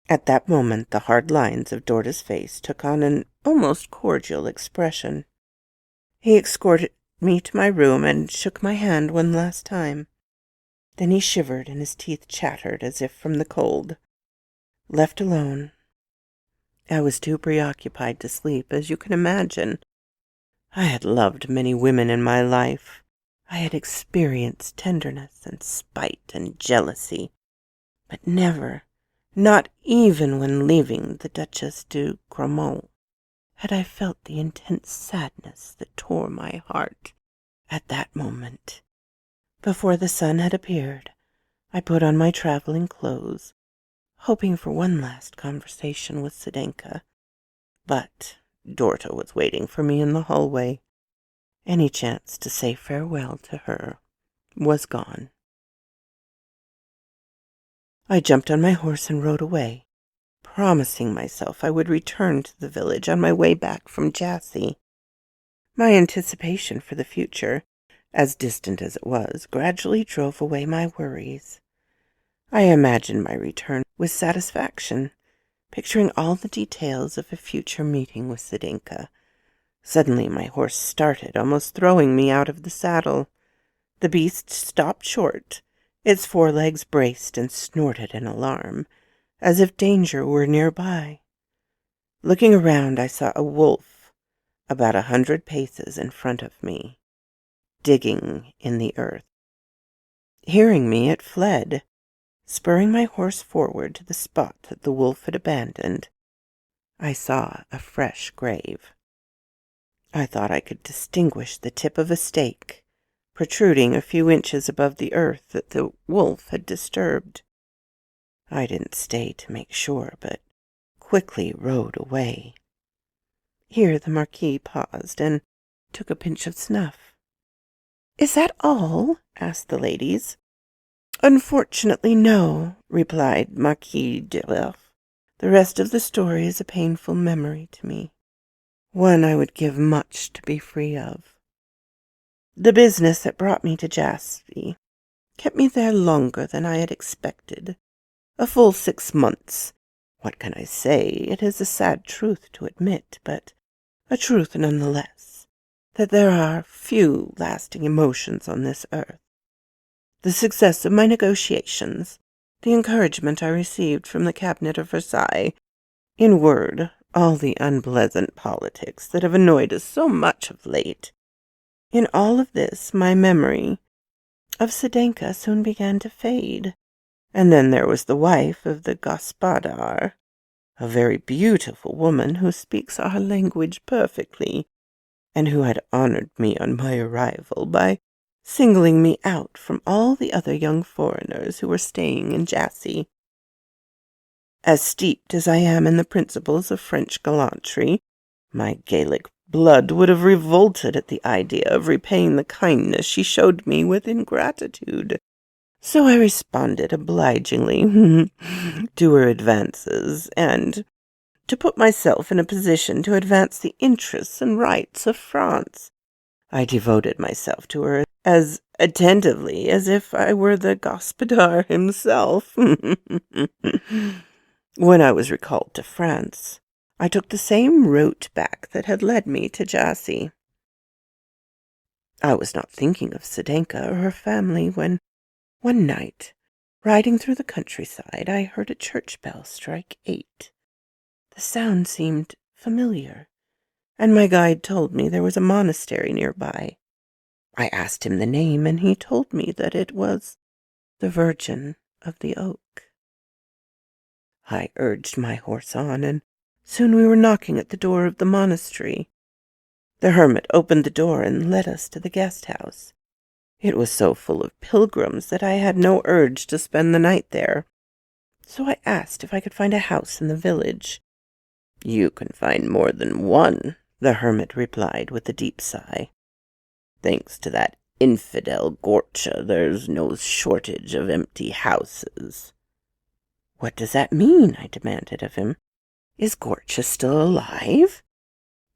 At that moment the hard lines of Dorta's face took on an almost cordial expression. He escorted me to my room and shook my hand one last time. Then he shivered and his teeth chattered as if from the cold. Left alone, I was too preoccupied to sleep, as you can imagine. I had loved many women in my life. I had experienced tenderness and spite and jealousy, but never, not even when leaving the Duchesse de Gramont, had I felt the intense sadness that tore my heart at that moment. Before the sun had appeared, I put on my traveling clothes, hoping for one last conversation with Zdenka. But Dorta was waiting for me in the hallway. Any chance to say farewell to her was gone. I jumped on my horse and rode away, promising myself I would return to the village on my way back from Jassy. My anticipation for the future, as distant as it was, gradually drove away my worries. I imagined my return with satisfaction, picturing all the details of a future meeting with Zdenka. Suddenly my horse started, almost throwing me out of the saddle. The beast stopped short. Its forelegs braced and snorted in alarm, as if danger were nearby. Looking around, I saw a wolf about 100 paces in front of me, digging in the earth. Hearing me, it fled. Spurring my horse forward to the spot that the wolf had abandoned, I saw a fresh grave. I thought I could distinguish the tip of a stake, protruding a few inches above the earth that the wolf had disturbed. I didn't stay to make sure, but quickly rode away. Here the Marquis paused and took a pinch of snuff. "Is that all?" asked the ladies. "Unfortunately, no," replied Marquis de Relf. "The rest of the story is a painful memory to me, one I would give much to be free of. The business that brought me to Jassy kept me there longer than I had expected, a full 6 months. What can I say? It is a sad truth to admit, but a truth nonetheless, that there are few lasting emotions on this earth. The success of my negotiations, the encouragement I received from the cabinet of Versailles, in word, all the unpleasant politics that have annoyed us so much of late, in all of this my memory of Zdenka soon began to fade. And then there was the wife of the Gospodar, a very beautiful woman who speaks our language perfectly, and who had honored me on my arrival by singling me out from all the other young foreigners who were staying in Jassy. As steeped as I am in the principles of French gallantry, my Gaelic blood would have revolted at the idea of repaying the kindness she showed me with ingratitude. So I responded obligingly to her advances, and, to put myself in a position to advance the interests and rights of France, I devoted myself to her as attentively as if I were the Gospodar himself. When I was recalled to France, I took the same route back that had led me to Jassy. I was not thinking of Sedenka or her family when, one night, riding through the countryside, I heard a church bell strike 8. The sound seemed familiar, and my guide told me there was a monastery nearby. I asked him the name, and he told me that it was the Virgin of the Oak. I urged my horse on, and soon we were knocking at the door of the monastery. The hermit opened the door and led us to the guest house. It was so full of pilgrims that I had no urge to spend the night there, so I asked if I could find a house in the village. "You can find more than one," the hermit replied with a deep sigh. "Thanks to that infidel Gorcha, there's no shortage of empty houses." "What does that mean?" I demanded of him. "Is Gorcha still alive?"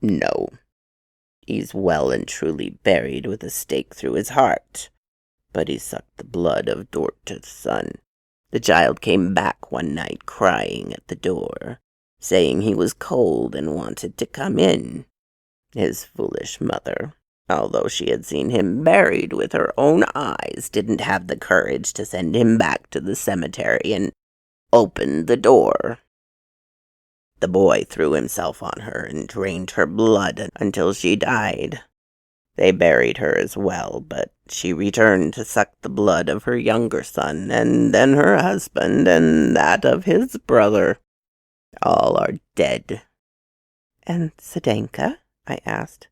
"No. He's well and truly buried with a stake through his heart. But he sucked the blood of Dorta's son. The child came back one night crying at the door, saying he was cold and wanted to come in. His foolish mother, although she had seen him buried with her own eyes, didn't have the courage to send him back to the cemetery and open the door. The boy threw himself on her and drained her blood until she died. They buried her as well, but she returned to suck the blood of her younger son, and then her husband, and that of his brother. All are dead." "And Sedenka?" I asked.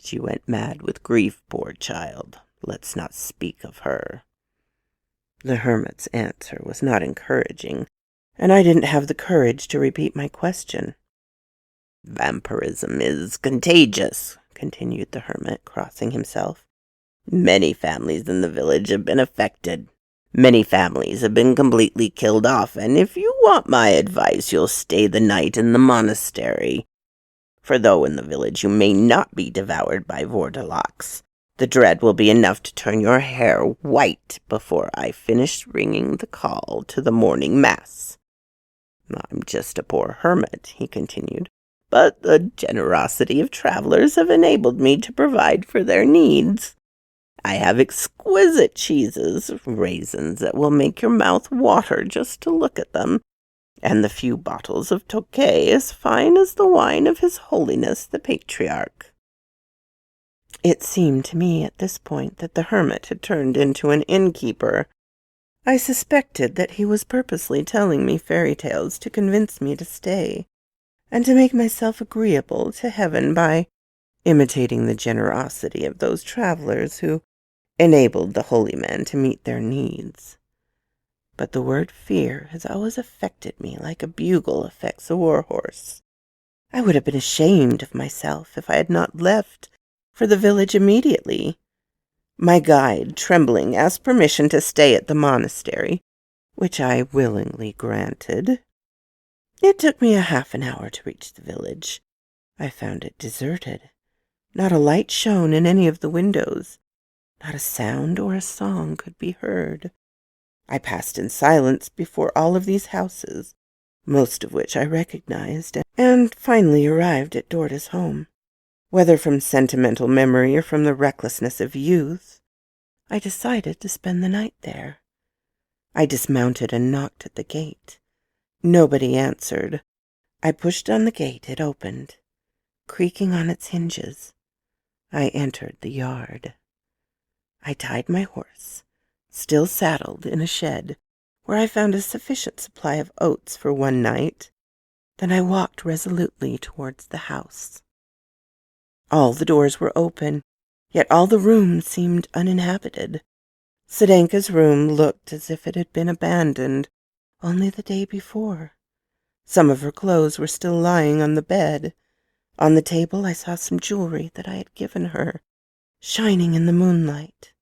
"She went mad with grief, poor child. Let's not speak of her." The hermit's answer was not encouraging, and I didn't have the courage to repeat my question. "Vampirism is contagious," continued the hermit, crossing himself. "Many families in the village have been affected. Many families have been completely killed off, and if you want my advice, you'll stay the night in the monastery. For though in the village you may not be devoured by Vouldalaks, the dread will be enough to turn your hair white before I finish ringing the call to the morning mass. I'm just a poor hermit," he continued, "but the generosity of travelers have enabled me to provide for their needs. I have exquisite cheeses, raisins that will make your mouth water just to look at them, and the few bottles of Tokay as fine as the wine of His Holiness the Patriarch." It seemed to me at this point that the hermit had turned into an innkeeper. I suspected that he was purposely telling me fairy tales to convince me to stay, and to make myself agreeable to heaven by imitating the generosity of those travelers who enabled the holy man to meet their needs. But the word fear has always affected me like a bugle affects a war-horse. I would have been ashamed of myself if I had not left for the village immediately. My guide, trembling, asked permission to stay at the monastery, which I willingly granted. It took me half an hour to reach the village. I found it deserted. Not a light shone in any of the windows. Not a sound or a song could be heard. I passed in silence before all of these houses, most of which I recognized, and finally arrived at Dorta's home. Whether from sentimental memory or from the recklessness of youth, I decided to spend the night there. I dismounted and knocked at the gate. Nobody answered. I pushed on the gate. It opened, creaking on its hinges. I entered the yard. I tied my horse, still saddled, in a shed, where I found a sufficient supply of oats for one night. Then I walked resolutely towards the house. All the doors were open, yet all the rooms seemed uninhabited. Sedenka's room looked as if it had been abandoned only the day before. Some of her clothes were still lying on the bed. On the table I saw some jewelry that I had given her, shining in the moonlight.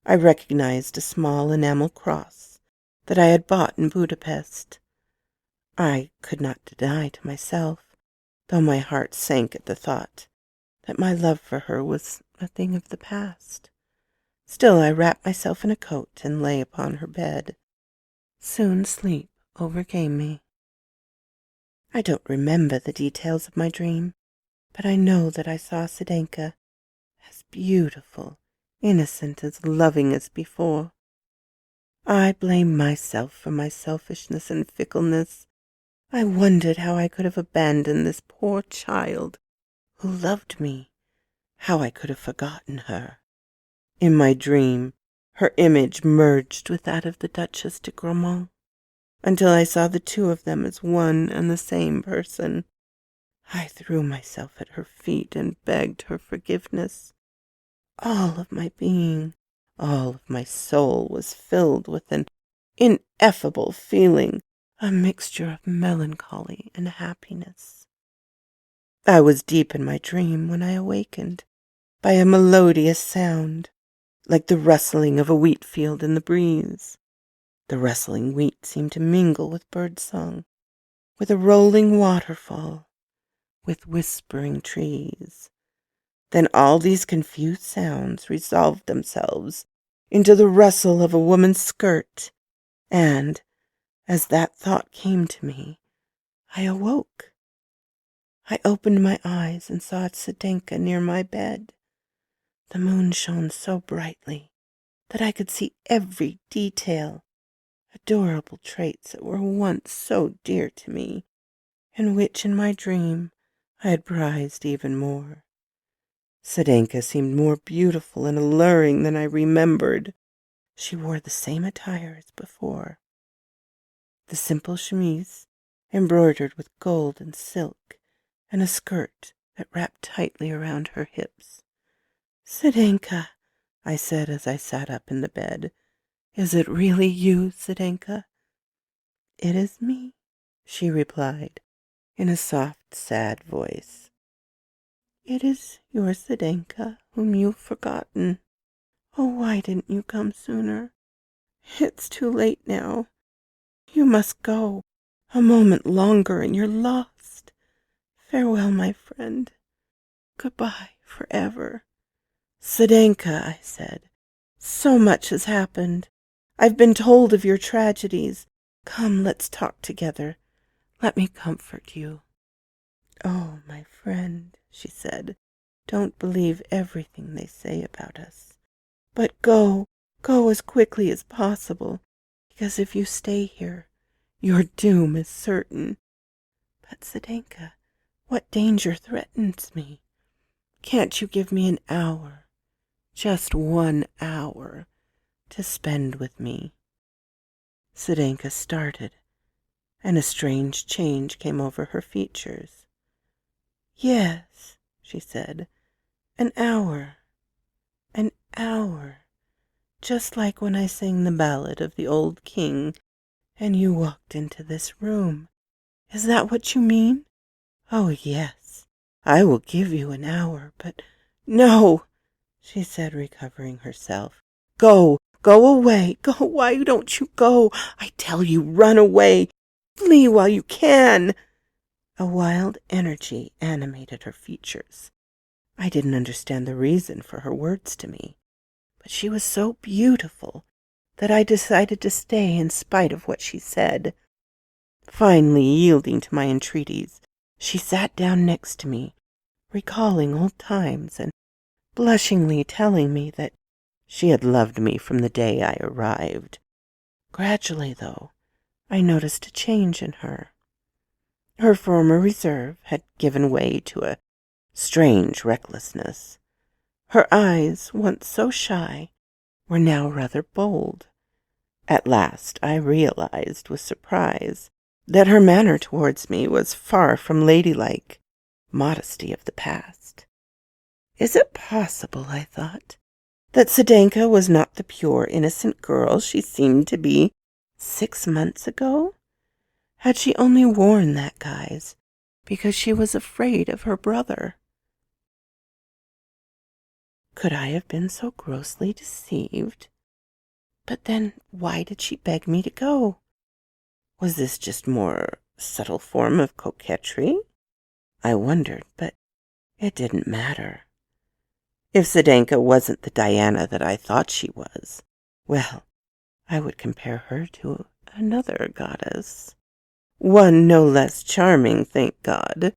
I recognized a small enamel cross that I had bought in Budapest. I could not deny to myself, though my heart sank at the thought, that my love for her was a thing of the past. Still, I wrapped myself in a coat and lay upon her bed. Soon sleep overcame me. I don't remember the details of my dream, but I know that I saw Sedenka, as beautiful, innocent, as loving as before. I blamed myself for my selfishness and fickleness. I wondered how I could have abandoned this poor child who loved me, how I could have forgotten her. In my dream, her image merged with that of the Duchess de Gramont, until I saw the two of them as one and the same person. I threw myself at her feet and begged her forgiveness. All of my being, all of my soul was filled with an ineffable feeling, a mixture of melancholy and happiness. I was deep in my dream when I awakened by a melodious sound, like the rustling of a wheat field in the breeze. The rustling wheat seemed to mingle with birdsong, with a rolling waterfall, with whispering trees. Then all these confused sounds resolved themselves into the rustle of a woman's skirt, and, as that thought came to me, I awoke. I opened my eyes and saw Sedenka near my bed. The moon shone so brightly that I could see every detail, adorable traits that were once so dear to me, and which in my dream I had prized even more. Sedenka seemed more beautiful and alluring than I remembered. She wore the same attire as before, the simple chemise embroidered with gold and silk, and a skirt that wrapped tightly around her hips. "Sedenka," I said as I sat up in the bed, "is it really you, Sedenka?" "It is me," she replied, in a soft, sad voice. "It is your Sedenka whom you've forgotten. Oh, why didn't you come sooner? It's too late now. You must go. A moment longer and you're lost. Farewell, my friend. Goodbye forever." "Sedenka," I said, "so much has happened. I've been told of your tragedies. Come, let's talk together. Let me comfort you." "Oh, my friend," she said, "don't believe everything they say about us. But go as quickly as possible, because if you stay here, your doom is certain." "But, Sedenka, what danger threatens me? Can't you give me an hour, just 1 hour, to spend with me?" Sedenka started, and a strange change came over her features. "Yes," she said, "an hour, just like when I sang the ballad of the old king, and you walked into this room. Is that what you mean? Oh, yes, I will give you an hour, but no," she said, recovering herself. Go away, go, why don't you go? I tell you, run away, flee while you can." A wild energy animated her features. I didn't understand the reason for her words to me, but she was so beautiful that I decided to stay in spite of what she said. Finally, yielding to my entreaties, she sat down next to me, recalling old times and blushingly telling me that she had loved me from the day I arrived. Gradually, though, I noticed a change in her. Her former reserve had given way to a strange recklessness. Her eyes, once so shy, were now rather bold. At last I realized with surprise that her manner towards me was far from ladylike modesty of the past. Is it possible, I thought, that Sedenka was not the pure, innocent girl she seemed to be 6 months ago? Had she only worn that guise because she was afraid of her brother? Could I have been so grossly deceived? But then why did she beg me to go? Was this just more subtle form of coquetry? I wondered, but it didn't matter. If Zdenka wasn't the Diana that I thought she was, well, I would compare her to another goddess. One no less charming, thank God,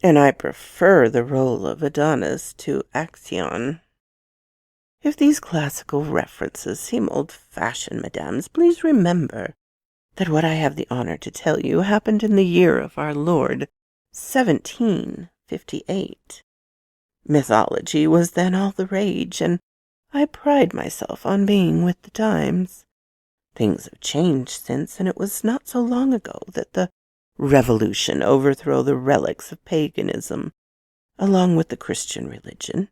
and I prefer the role of Adonis to Axion. If these classical references seem old-fashioned, mesdames, please remember that what I have the honor to tell you happened in the year of our Lord, 1758. Mythology was then all the rage, and I pride myself on being with the times. Things have changed since, and it was not so long ago that the revolution overthrew the relics of paganism, along with the Christian religion,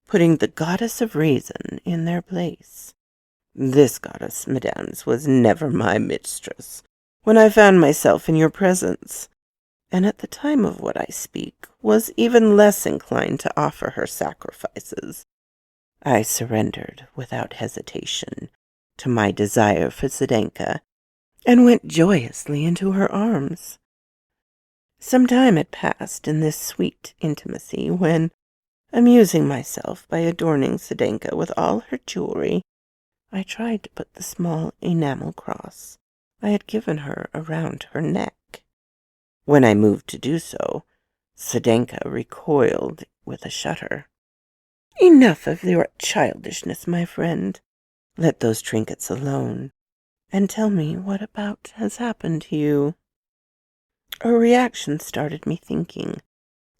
putting the goddess of reason in their place. This goddess, mesdames, was never my mistress when I found myself in your presence, and at the time of what I speak was even less inclined to offer her sacrifices. I surrendered without hesitation to my desire for Zdenka, and went joyously into her arms. Some time had passed in this sweet intimacy when, amusing myself by adorning Zdenka with all her jewelry, I tried to put the small enamel cross I had given her around her neck. When I moved to do so, Zdenka recoiled with a shudder. "Enough of your childishness, my friend. Let those trinkets alone, and tell me what about has happened to you." Her reaction started me thinking.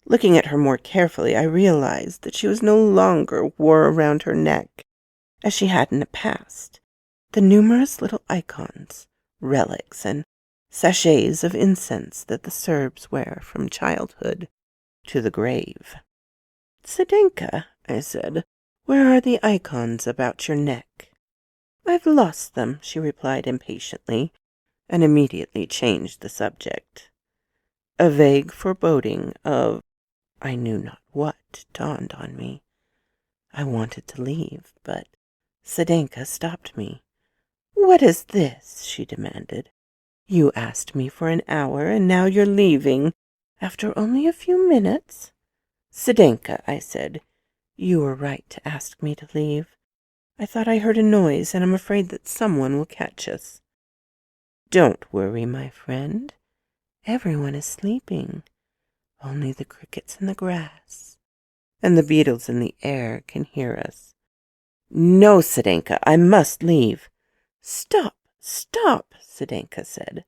Looking at her more carefully, I realized that she was no longer wore around her neck, as she had in the past, the numerous little icons, relics, and sachets of incense that the Serbs wear from childhood to the grave. "Zdenka," I said, "where are the icons about your neck?" "I've lost them," she replied impatiently, and immediately changed the subject. A vague foreboding of I knew not what dawned on me. I wanted to leave, but Zdenka stopped me. "What is this?" she demanded. "You asked me for an hour, and now you're leaving, after only a few minutes?" "Zdenka," I said, "you were right to ask me to leave. I thought I heard a noise, and I'm afraid that someone will catch us." "Don't worry, my friend. Everyone is sleeping. Only the crickets in the grass and the beetles in the air can hear us." "No, Zdenka, I must leave." "Stop, stop," Zdenka said.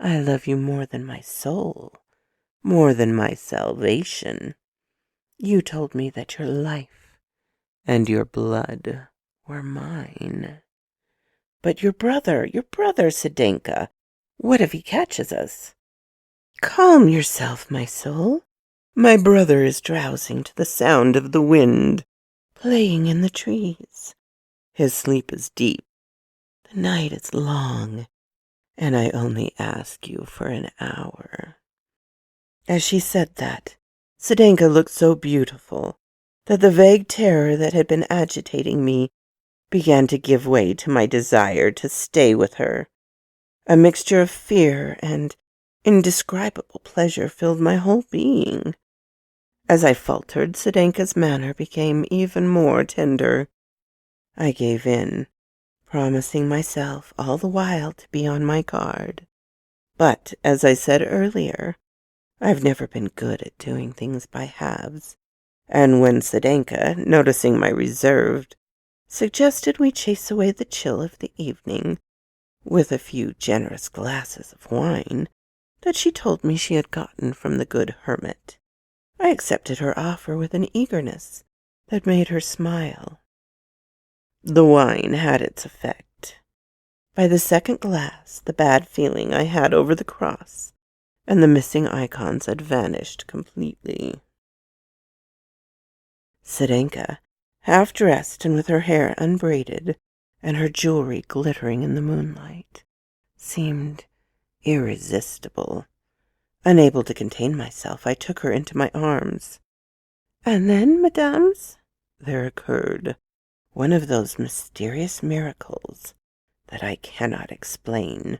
"I love you more than my soul, more than my salvation. You told me that your life and your blood were mine." "But your brother, Zdenka, what if he catches us?" "Calm yourself, my soul. My brother is drowsing to the sound of the wind playing in the trees. His sleep is deep. The night is long, and I only ask you for an hour." As she said that, Zdenka looked so beautiful that the vague terror that had been agitating me began to give way to my desire to stay with her. A mixture of fear and indescribable pleasure filled my whole being. As I faltered, Zdenka's manner became even more tender. I gave in, promising myself all the while to be on my guard. But, as I said earlier, I've never been good at doing things by halves, and when Zdenka, noticing my reserve, suggested we chase away the chill of the evening with a few generous glasses of wine that she told me she had gotten from the good hermit, I accepted her offer with an eagerness that made her smile. The wine had its effect. By the second glass, the bad feeling I had over the cross and the missing icons had vanished completely. Zdenka, half-dressed and with her hair unbraided and her jewelry glittering in the moonlight, seemed irresistible. Unable to contain myself, I took her into my arms. And then, mesdames, there occurred one of those mysterious miracles that I cannot explain,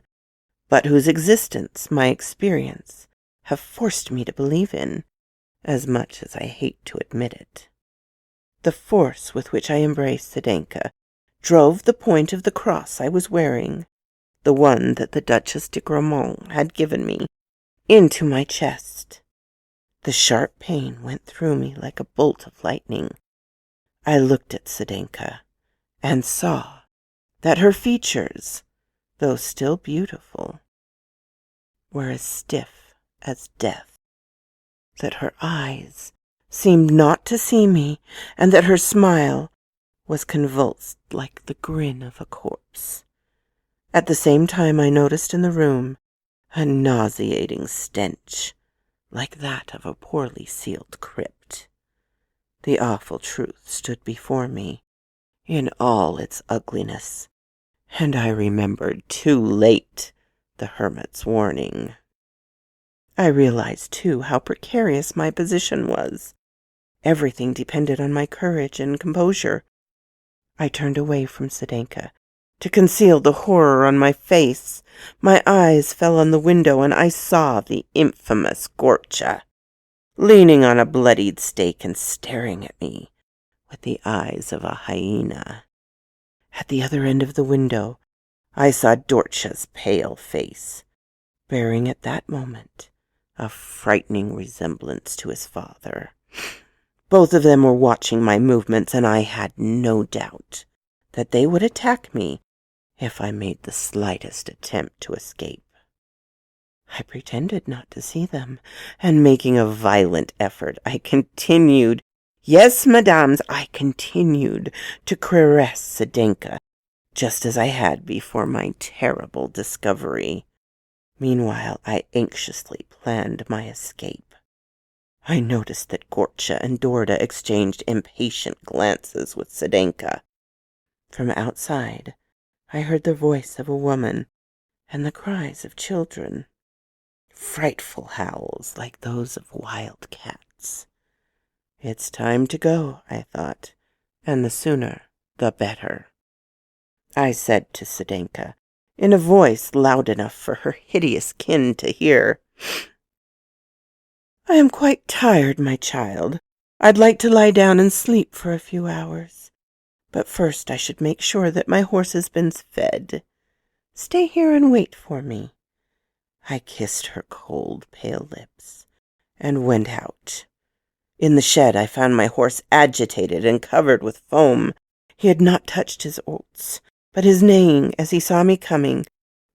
but whose existence my experience have forced me to believe in, as much as I hate to admit it. The force with which I embraced Zdenka drove the point of the cross I was wearing, the one that the Duchess de Gramont had given me, into my chest. The sharp pain went through me like a bolt of lightning. I looked at Zdenka and saw that her features, though still beautiful, were as stiff as death, that her eyes seemed not to see me, and that her smile was convulsed like the grin of a corpse. At the same time I noticed in the room a nauseating stench, like that of a poorly sealed crypt. The awful truth stood before me in all its ugliness, and I remembered too late the hermit's warning. I realized, too, how precarious my position was. Everything depended on my courage and composure. I turned away from Zdenka to conceal the horror on my face. My eyes fell on the window, and I saw the infamous Gorcha, leaning on a bloodied stake and staring at me with the eyes of a hyena. At the other end of the window, I saw Dorcha's pale face, bearing at that moment a frightening resemblance to his father. Both of them were watching my movements, and I had no doubt that they would attack me if I made the slightest attempt to escape. I pretended not to see them, and making a violent effort, I continued, yes, mesdames, I continued to caress Zdenka, just as I had before my terrible discovery. Meanwhile, I anxiously planned my escape. I noticed that Gorcha and Dorda exchanged impatient glances with Zdenka. From outside, I heard the voice of a woman and the cries of children, frightful howls like those of wild cats. It's time to go, I thought, and the sooner the better. I said to Zdenka, in a voice loud enough for her hideous kin to hear, I am quite tired, my child. I'd like to lie down and sleep for a few hours. But first I should make sure that my horse has been fed. Stay here and wait for me. I kissed her cold, pale lips and went out. In the shed I found my horse agitated and covered with foam. He had not touched his oats, but his neighing as he saw me coming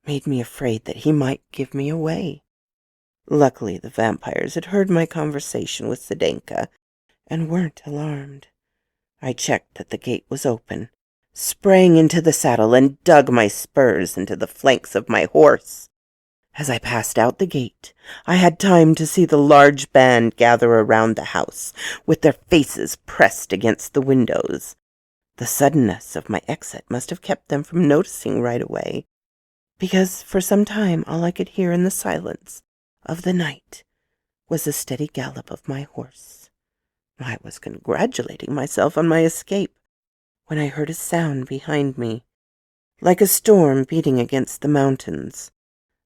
made me afraid that he might give me away. Luckily the vampires had heard my conversation with Zdenka and weren't alarmed. I checked that the gate was open, sprang into the saddle, and dug my spurs into the flanks of my horse. As I passed out the gate, I had time to see the large band gather around the house, with their faces pressed against the windows. The suddenness of my exit must have kept them from noticing right away, because for some time all I could hear in the silence of the night was the steady gallop of my horse. I was congratulating myself on my escape when I heard a sound behind me, like a storm beating against the mountains.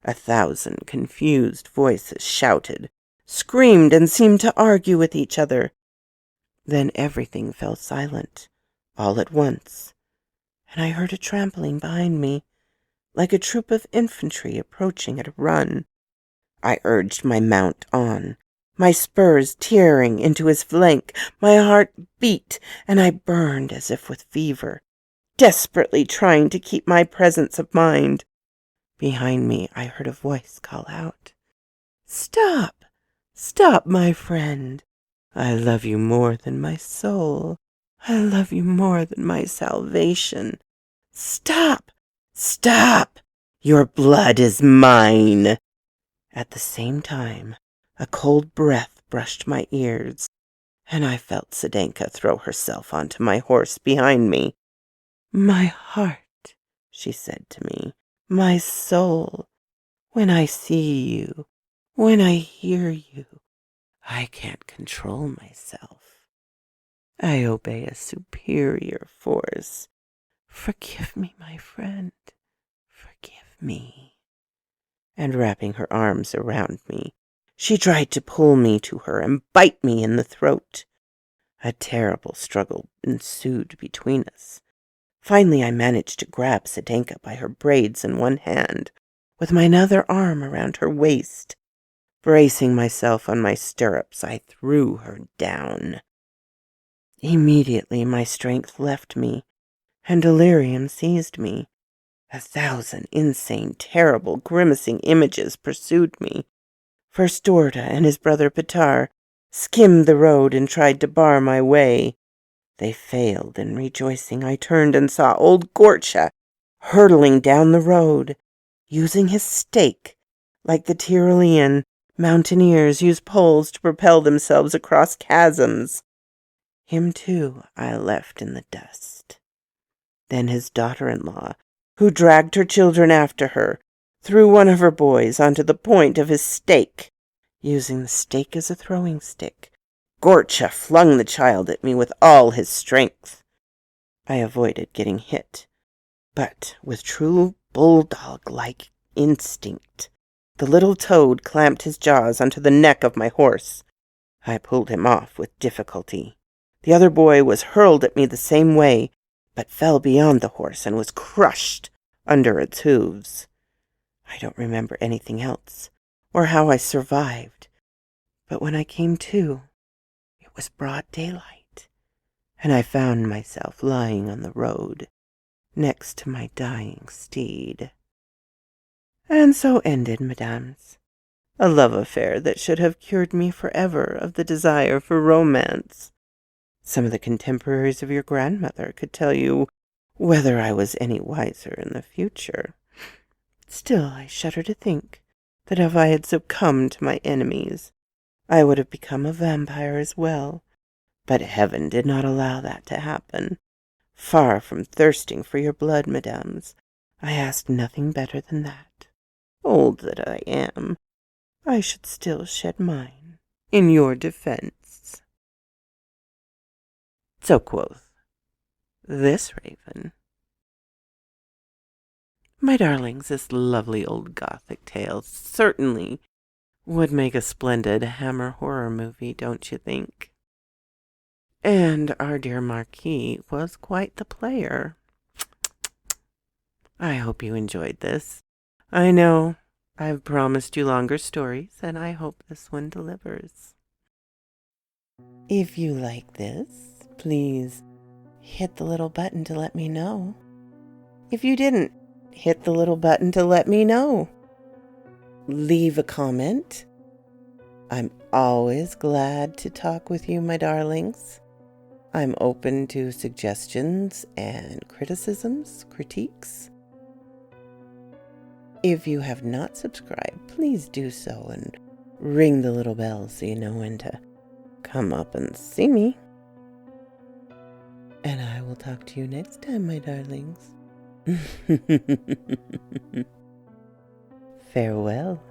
1,000 confused voices shouted, screamed, and seemed to argue with each other. Then everything fell silent, all at once, and I heard a trampling behind me, like a troop of infantry approaching at a run. I urged my mount on, my spurs tearing into his flank. My heart beat, and I burned as if with fever, desperately trying to keep my presence of mind. Behind me I heard a voice call out, Stop! Stop, my friend! I love you more than my soul. I love you more than my salvation. Stop! Stop! Your blood is mine!" At the same time, a cold breath brushed my ears, and I felt Zdenka throw herself onto my horse behind me. "My heart," she said to me, "my soul, when I see you, when I hear you, I can't control myself. I obey a superior force. Forgive me, my friend, forgive me." And wrapping her arms around me, she tried to pull me to her and bite me in the throat. A terrible struggle ensued between us. Finally, I managed to grab Sedenka by her braids in one hand, with my other arm around her waist. Bracing myself on my stirrups, I threw her down. Immediately my strength left me, and delirium seized me. 1,000 insane, terrible, grimacing images pursued me. First Dorda and his brother Petar skimmed the road and tried to bar my way. They failed, and rejoicing, I turned and saw old Gorcha hurtling down the road, using his stake like the Tyrolean mountaineers use poles to propel themselves across chasms. Him, too, I left in the dust. Then his daughter-in-law, who dragged her children after her, threw one of her boys onto the point of his stake, using the stake as a throwing stick. Gorcha flung the child at me with all his strength. I avoided getting hit, but with true bulldog-like instinct, the little toad clamped his jaws onto the neck of my horse. I pulled him off with difficulty. The other boy was hurled at me the same way, but fell beyond the horse and was crushed under its hooves. I don't remember anything else, or how I survived, but when I came to, it was broad daylight, and I found myself lying on the road next to my dying steed. And so ended, mesdames, a love affair that should have cured me forever of the desire for romance. Some of the contemporaries of your grandmother could tell you whether I was any wiser in the future. Still, I shudder to think that if I had succumbed to my enemies, I would have become a vampire as well. But heaven did not allow that to happen. Far from thirsting for your blood, mesdames, I ask nothing better than that. Old that I am, I should still shed mine in your defense. So quoth this raven. My darlings, this lovely old Gothic tale certainly would make a splendid Hammer horror movie, don't you think? And our dear Marquis was quite the player. I hope you enjoyed this. I know I've promised you longer stories, and I hope this one delivers. If you like this, please hit the little button to let me know. If you didn't, hit the little button to let me know. Leave a comment. I'm always glad to talk with you, my darlings. I'm open to suggestions and criticisms, critiques. If you have not subscribed, please do so and ring the little bell so you know when to come up and see me. And I will talk to you next time, my darlings. Farewell.